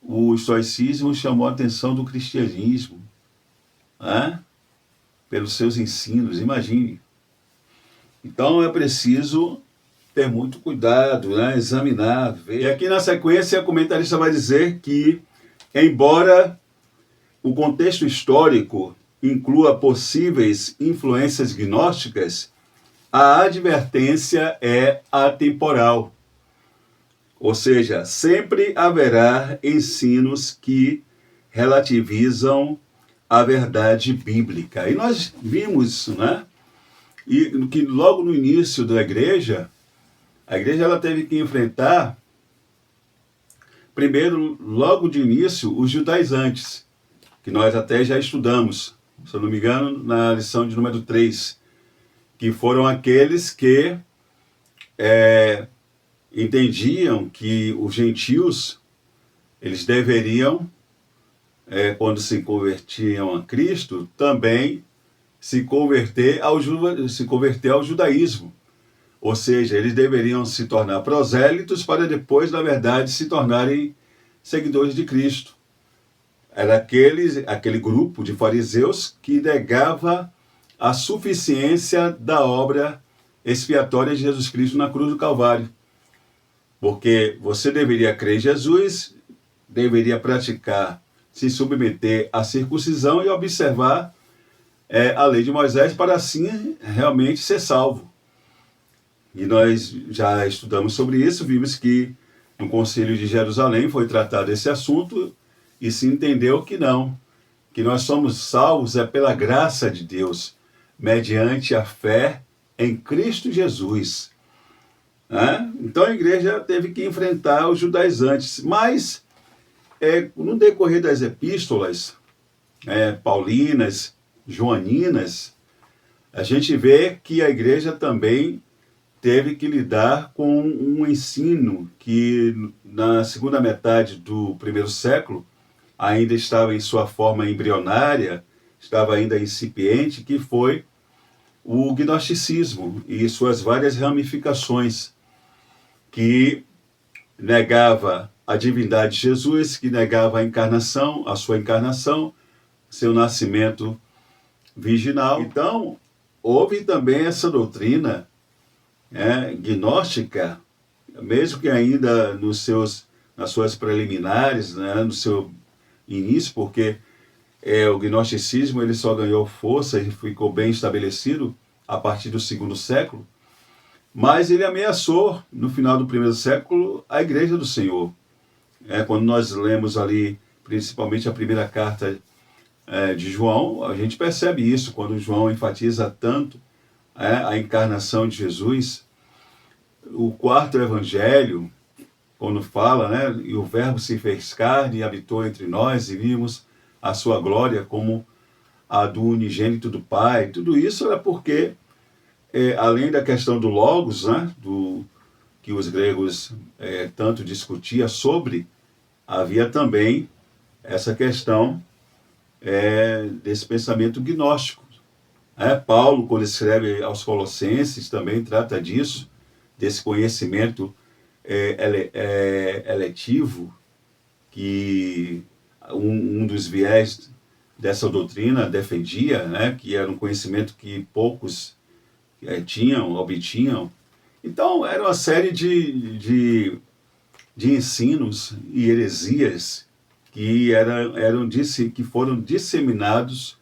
o estoicismo chamou a atenção do cristianismo, pelos seus ensinos, imagine. Então é preciso ter muito cuidado, né? Examinar, ver. E aqui na sequência, o comentarista vai dizer que, embora o contexto histórico inclua possíveis influências gnósticas, a advertência é atemporal. Ou seja, sempre haverá ensinos que relativizam a verdade bíblica. E nós vimos, né? E que logo no início da igreja, a igreja ela teve que enfrentar, primeiro, logo de início, os judaizantes, que nós até já estudamos, se eu não me engano, na lição de número 3, que foram aqueles que entendiam que os gentios, eles deveriam, quando se convertiam a Cristo, também se converter ao judaísmo. Ou seja, eles deveriam se tornar prosélitos para depois, na verdade, se tornarem seguidores de Cristo. Era aquele grupo de fariseus que negava a suficiência da obra expiatória de Jesus Cristo na cruz do Calvário. Porque você deveria crer em Jesus, deveria praticar, se submeter à circuncisão e observar a lei de Moisés para assim realmente ser salvo. E nós já estudamos sobre isso, vimos que no Concílio de Jerusalém foi tratado esse assunto e se entendeu que não, que nós somos salvos pela graça de Deus, mediante a fé em Cristo Jesus. Então a igreja teve que enfrentar os judaizantes, mas no decorrer das epístolas paulinas, joaninas, a gente vê que a igreja também teve que lidar com um ensino que na segunda metade do primeiro século ainda estava em sua forma embrionária, estava ainda incipiente, que foi o gnosticismo e suas várias ramificações, que negava a divindade de Jesus, que negava a encarnação, a sua encarnação, seu nascimento virginal. Então, houve também essa doutrina gnóstica, mesmo que ainda nas suas preliminares, né, no seu início, porque o gnosticismo ele só ganhou força e ficou bem estabelecido a partir do segundo século, mas ele ameaçou, no final do primeiro século, a Igreja do Senhor. Quando nós lemos ali, principalmente a primeira carta de João, a gente percebe isso, quando João enfatiza tanto a encarnação de Jesus. O quarto evangelho, quando fala, né, e o verbo se fez carne e habitou entre nós, e vimos a sua glória como a do unigênito do Pai. Tudo isso era porque, além da questão do logos, né, que os gregos tanto discutiam sobre, havia também essa questão desse pensamento gnóstico. Paulo, quando escreve aos Colossenses, também trata disso, desse conhecimento eletivo, que um dos viés dessa doutrina defendia, né, que era um conhecimento que poucos obtinham. Então, era uma série de ensinos e heresias que foram disseminados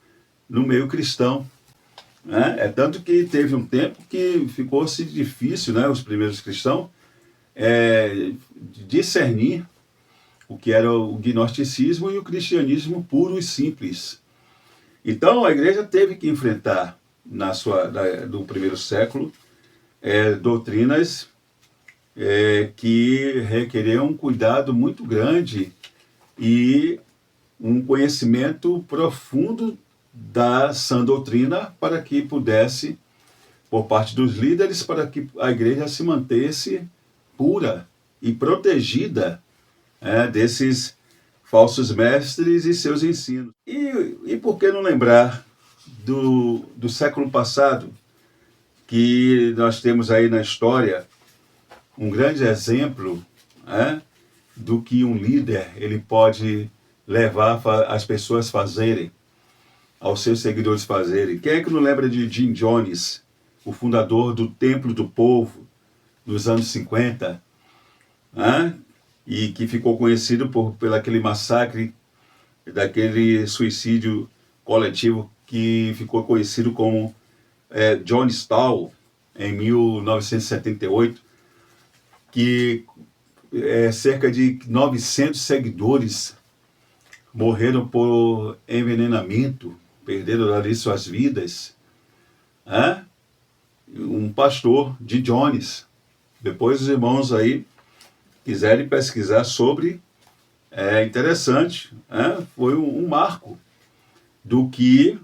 no meio cristão. Tanto que teve um tempo que ficou-se difícil, né, os primeiros cristãos, discernir o que era o gnosticismo e o cristianismo puro e simples. Então, a igreja teve que enfrentar, no primeiro século, doutrinas que requeriam um cuidado muito grande e um conhecimento profundo da sã doutrina, para que pudesse, por parte dos líderes, para que a igreja se mantesse pura e protegida desses falsos mestres e seus ensinos. E por que não lembrar do século passado, que nós temos aí na história um grande exemplo do que um líder ele pode levar as pessoas fazerem, aos seus seguidores fazerem. Quem é que não lembra de Jim Jones, o fundador do Templo do Povo, nos anos 50, e que ficou conhecido pelo aquele massacre, daquele suicídio coletivo que ficou conhecido como Jonestown, em 1978, que cerca de 900 seguidores morreram por envenenamento, perderam ali suas vidas. Um pastor de Jones. Depois os irmãos aí quiserem pesquisar sobre, interessante. Foi um marco do que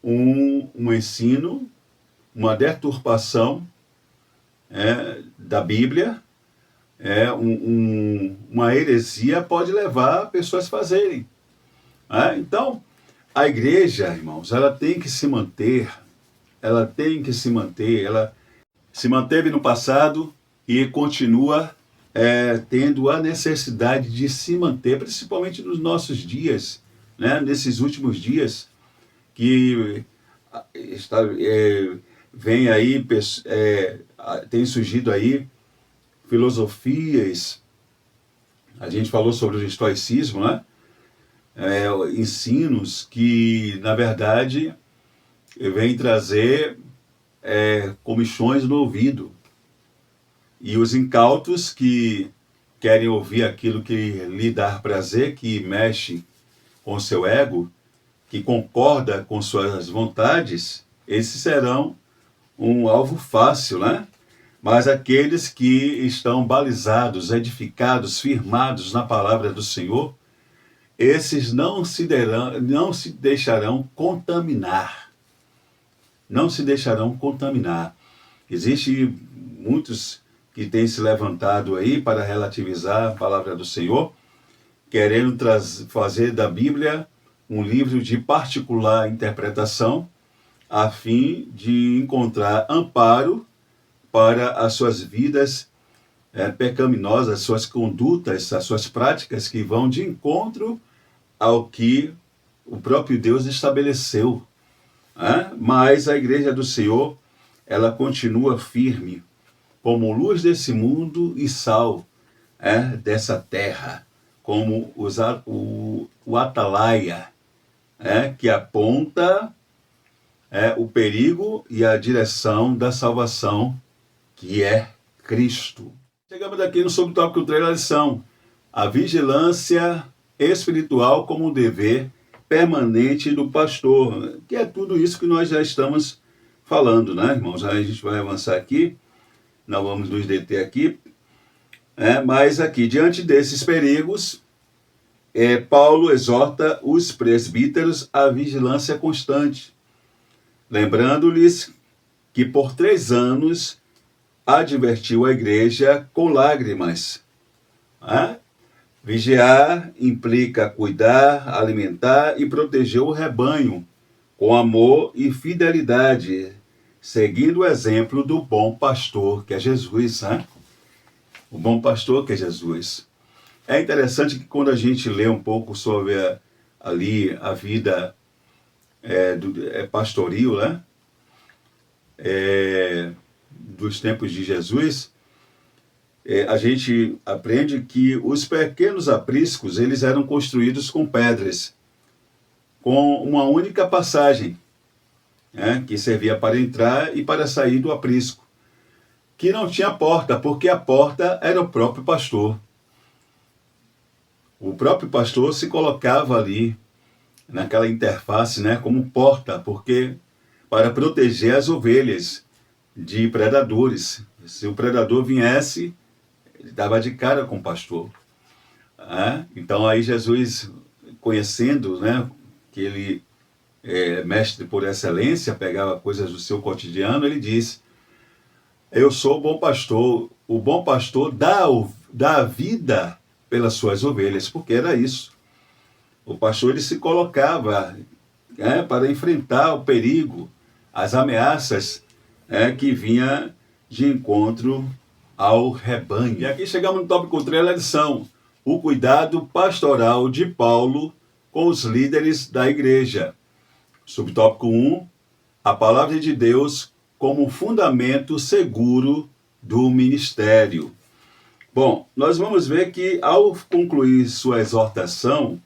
um ensino, uma deturpação da Bíblia, uma heresia pode levar pessoas a fazerem. Então, a igreja, irmãos, ela tem que se manter, ela se manteve no passado e continua tendo a necessidade de se manter, principalmente nos nossos dias, né? Nesses últimos dias, que vem aí, tem surgido aí filosofias. A gente falou sobre o estoicismo, né? Ensinos que, na verdade, vêm trazer comichões no ouvido. E os incautos que querem ouvir aquilo que lhe dá prazer, que mexe com o seu ego, que concorda com suas vontades, esses serão um alvo fácil, né? Mas aqueles que estão balizados, edificados, firmados na palavra do Senhor, esses não se deixarão contaminar. Não se deixarão contaminar. Existem muitos que têm se levantado aí para relativizar a palavra do Senhor, querendo fazer da Bíblia um livro de particular interpretação, a fim de encontrar amparo para as suas vidas pecaminosas, as suas condutas, as suas práticas que vão de encontro ao que o próprio Deus estabeleceu. Mas a Igreja do Senhor, ela continua firme como luz desse mundo e sal dessa terra, como o atalaia, que aponta o perigo e a direção da salvação, que é Cristo. Chegamos aqui no subtópico 3 da lição, a vigilância espiritual como um dever permanente do pastor, que é tudo isso que nós já estamos falando, né, irmãos? A gente vai avançar aqui, não vamos nos deter aqui, mas aqui, diante desses perigos, Paulo exorta os presbíteros à vigilância constante, lembrando-lhes que por 3 anos advertiu a igreja com lágrimas. Vigiar implica cuidar, alimentar e proteger o rebanho com amor e fidelidade, seguindo o exemplo do bom pastor, que é Jesus. O bom pastor, que é Jesus. É interessante que quando a gente lê um pouco sobre ali a vida pastoril, dos tempos de Jesus, a gente aprende que os pequenos apriscos, eles eram construídos com pedras, com uma única passagem, que servia para entrar e para sair do aprisco, que não tinha porta, porque a porta era o próprio pastor. O próprio pastor se colocava ali, naquela interface, como porta, porque para proteger as ovelhas de predadores. Se o predador viesse, ele dava de cara com o pastor. Então aí Jesus, conhecendo que ele é mestre por excelência, pegava coisas do seu cotidiano, ele diz: eu sou o bom pastor dá a vida pelas suas ovelhas, porque era isso. O pastor, ele se colocava para enfrentar o perigo, as ameaças que vinha de encontro ao rebanho. E aqui chegamos no tópico 3 da lição, o cuidado pastoral de Paulo com os líderes da igreja. Subtópico 1, a palavra de Deus como fundamento seguro do ministério. Bom, nós vamos ver que ao concluir sua exortação,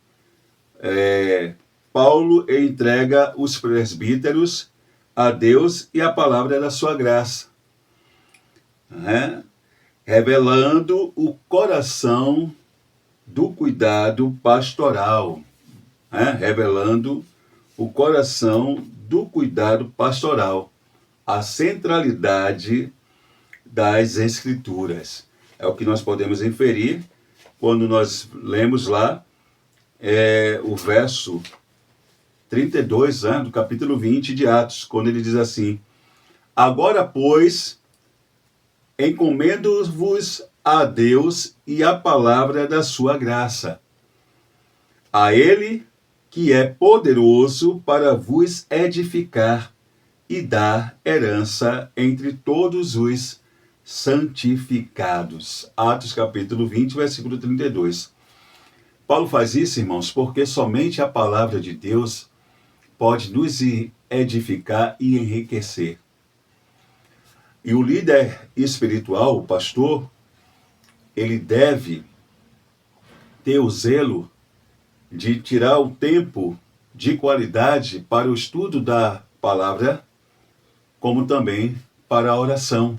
Paulo entrega os presbíteros a Deus e a palavra da sua graça, revelando o coração do cuidado pastoral, revelando o coração do cuidado pastoral, a centralidade das Escrituras. É o que nós podemos inferir quando nós lemos lá o verso 32 do capítulo 20 de Atos, quando ele diz assim: agora, pois, encomendo-vos a Deus e a palavra da sua graça, a ele que é poderoso para vos edificar e dar herança entre todos os santificados. Atos capítulo 20, versículo 32. Paulo faz isso, irmãos, porque somente a palavra de Deus pode nos edificar e enriquecer. E o líder espiritual, o pastor, ele deve ter o zelo de tirar o tempo de qualidade para o estudo da palavra, como também para a oração.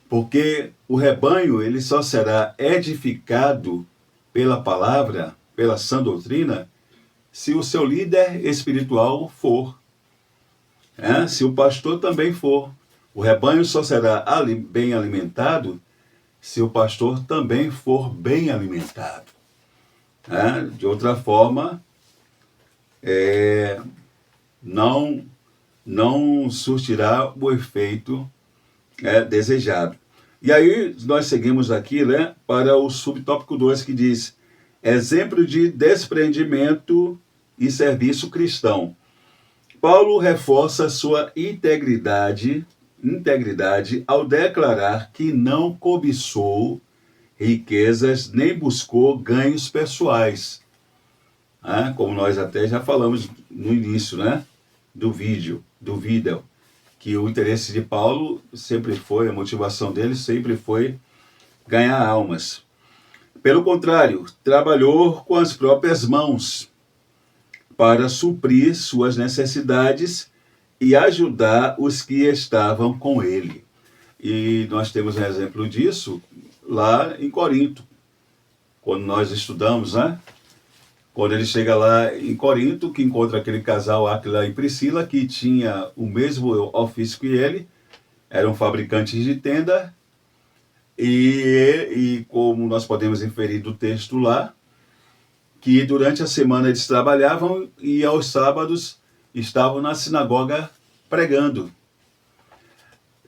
Porque o rebanho, ele só será edificado pela palavra, pela sã doutrina, se o seu líder espiritual for. Se o pastor também for. O rebanho só será bem alimentado se o pastor também for bem alimentado. De outra forma, não surtirá o efeito desejado. E aí nós seguimos aqui para o subtópico 2, que diz: exemplo de desprendimento e serviço cristão. Paulo reforça sua integridade ao declarar que não cobiçou riquezas nem buscou ganhos pessoais, né? Como nós até já falamos no início, né? do vídeo, que o interesse de Paulo sempre foi, a motivação dele sempre foi ganhar almas. Pelo contrário, trabalhou com as próprias mãos para suprir suas necessidades e ajudar os que estavam com ele. E nós temos um exemplo disso lá em Corinto, quando nós estudamos, né? Quando ele chega lá em Corinto, que encontra aquele casal Áquila e Priscila, que tinha o mesmo ofício que ele, eram fabricantes de tenda, e como nós podemos inferir do texto lá, que durante a semana eles trabalhavam e aos sábados estavam na sinagoga pregando.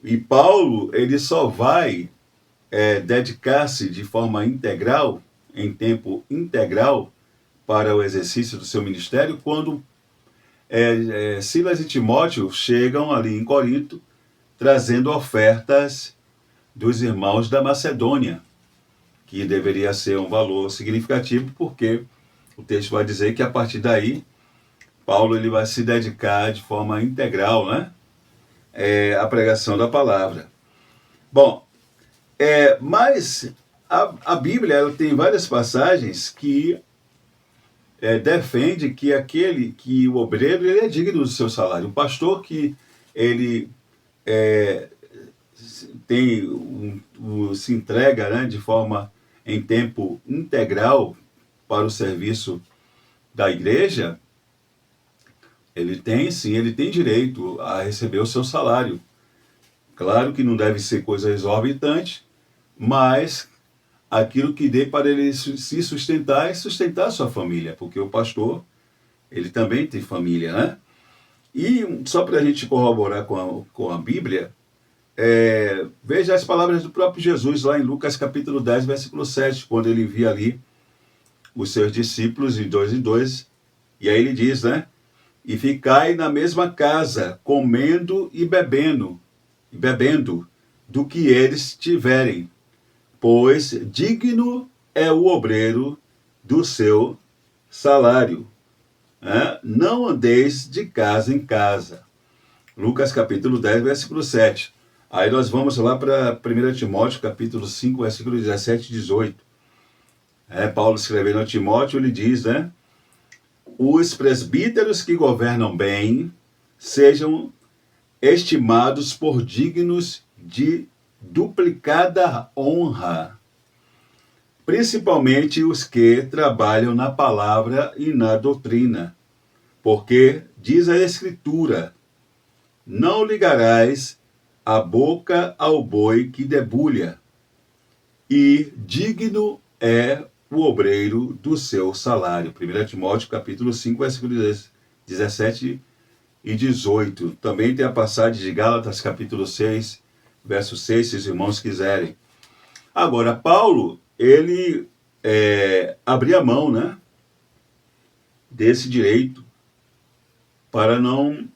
E Paulo, ele só vai dedicar-se de forma integral, em tempo integral, para o exercício do seu ministério, quando Silas e Timóteo chegam ali em Corinto, trazendo ofertas dos irmãos da Macedônia, que deveria ser um valor significativo, porque o texto vai dizer que a partir daí, Paulo ele vai se dedicar de forma integral, né, à pregação da palavra. Bom, mas a Bíblia ela tem várias passagens que defende que o obreiro ele é digno do seu salário. O pastor que ele se entrega, né, de forma em tempo integral para o serviço da igreja, ele tem direito a receber o seu salário. Claro que não deve ser coisa exorbitante, mas aquilo que dê para ele se sustentar e sustentar a sua família, porque o pastor, ele também tem família, né? E só para a gente corroborar com a Bíblia, veja as palavras do próprio Jesus lá em Lucas capítulo 10, versículo 7, quando ele envia ali os seus discípulos de dois em dois, e aí ele diz, né? E ficai na mesma casa, comendo e bebendo do que eles tiverem, pois digno é o obreiro do seu salário. Não andeis de casa em casa. Lucas capítulo 10, versículo 7. Aí nós vamos lá para 1 Timóteo capítulo 5, versículo 17 e 18. Paulo escrevendo a Timóteo, ele diz, né? Os presbíteros que governam bem sejam estimados por dignos de duplicada honra, principalmente os que trabalham na palavra e na doutrina, porque diz a Escritura: não ligarás a boca ao boi que debulha, e digno é o obreiro do seu salário. 1 Timóteo capítulo 5, versículos 17 e 18. Também tem a passagem de Gálatas capítulo 6, verso 6, se os irmãos quiserem. Agora, Paulo, ele abria mão, né, desse direito para não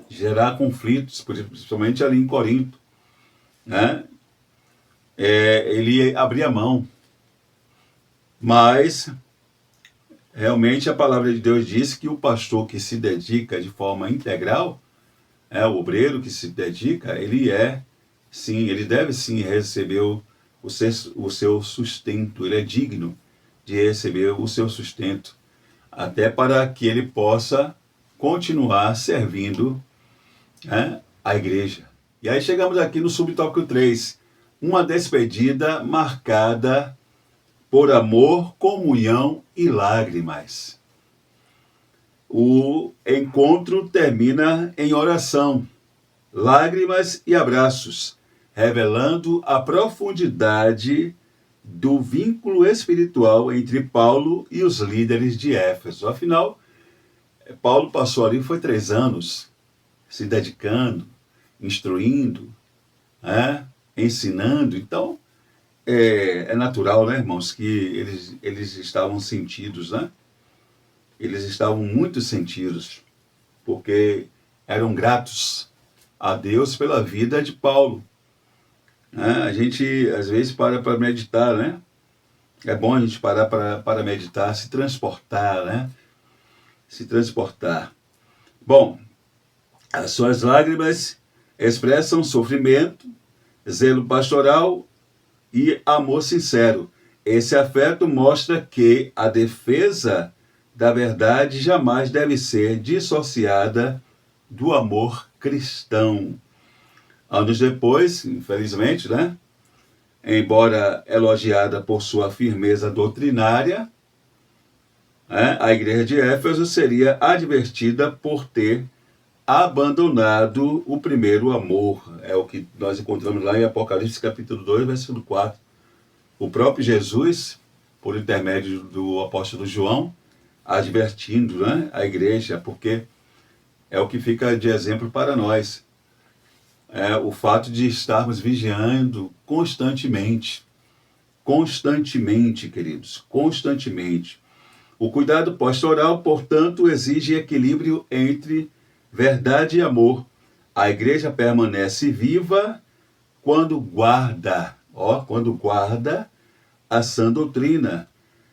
gerar conflitos, principalmente ali em Corinto, né? Ele abria mão. Mas, realmente, a palavra de Deus diz que o pastor que se dedica de forma integral, o obreiro que se dedica, ele deve sim receber o seu sustento, ele é digno de receber o seu sustento, até para que ele possa continuar servindo, a igreja. E aí chegamos aqui no subtópico 3, uma despedida marcada por amor, comunhão e lágrimas. O encontro termina em oração, lágrimas e abraços, revelando a profundidade do vínculo espiritual entre Paulo e os líderes de Éfeso. Afinal, Paulo passou ali, foi 3 anos, se dedicando, instruindo, ensinando. Então, é natural, né, irmãos, que eles estavam sentidos, né? Eles estavam muito sentidos, porque eram gratos a Deus pela vida de Paulo. Né? A gente, às vezes, para meditar, né? É bom a gente parar para meditar, se transportar, né? Se transportar. Bom, as suas lágrimas expressam sofrimento, zelo pastoral e amor sincero. Esse afeto mostra que a defesa da verdade jamais deve ser dissociada do amor cristão. Anos depois, infelizmente, né? Embora elogiada por sua firmeza doutrinária, né, a igreja de Éfeso seria advertida por ter abandonado o primeiro amor. É o que nós encontramos lá em Apocalipse capítulo 2, versículo 4. O próprio Jesus, por intermédio do apóstolo João, advertindo, né, a igreja, porque é o que fica de exemplo para nós. É o fato de estarmos vigiando constantemente. Constantemente, queridos, constantemente. O cuidado pastoral, portanto, exige equilíbrio entre verdade e amor. A igreja permanece viva quando guarda a sã doutrina,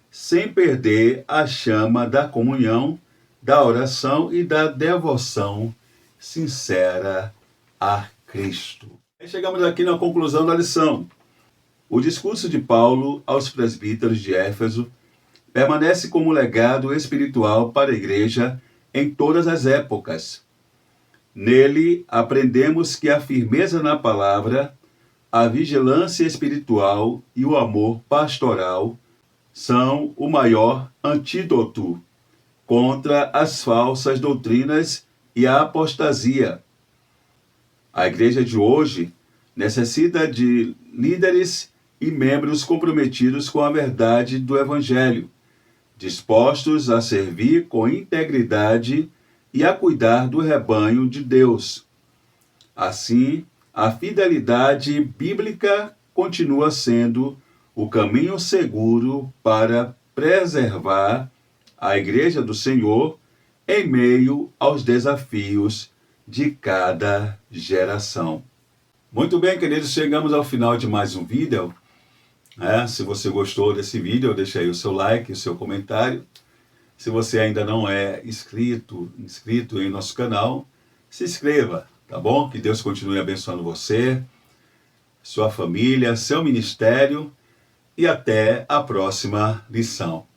sem perder a chama da comunhão, da oração e da devoção sincera a Cristo. E chegamos aqui na conclusão da lição. O discurso de Paulo aos presbíteros de Éfeso permanece como legado espiritual para a igreja em todas as épocas. Nele aprendemos que a firmeza na palavra, a vigilância espiritual e o amor pastoral são o maior antídoto contra as falsas doutrinas e a apostasia. A igreja de hoje necessita de líderes e membros comprometidos com a verdade do Evangelho, dispostos a servir com integridade e a cuidar do rebanho de Deus. Assim, a fidelidade bíblica continua sendo o caminho seguro para preservar a Igreja do Senhor em meio aos desafios de cada geração. Muito bem, queridos, chegamos ao final de mais um vídeo. Se você gostou desse vídeo, deixa aí o seu like, o seu comentário. Se você ainda não é inscrito em nosso canal, se inscreva, tá bom? Que Deus continue abençoando você, sua família, seu ministério e até a próxima lição.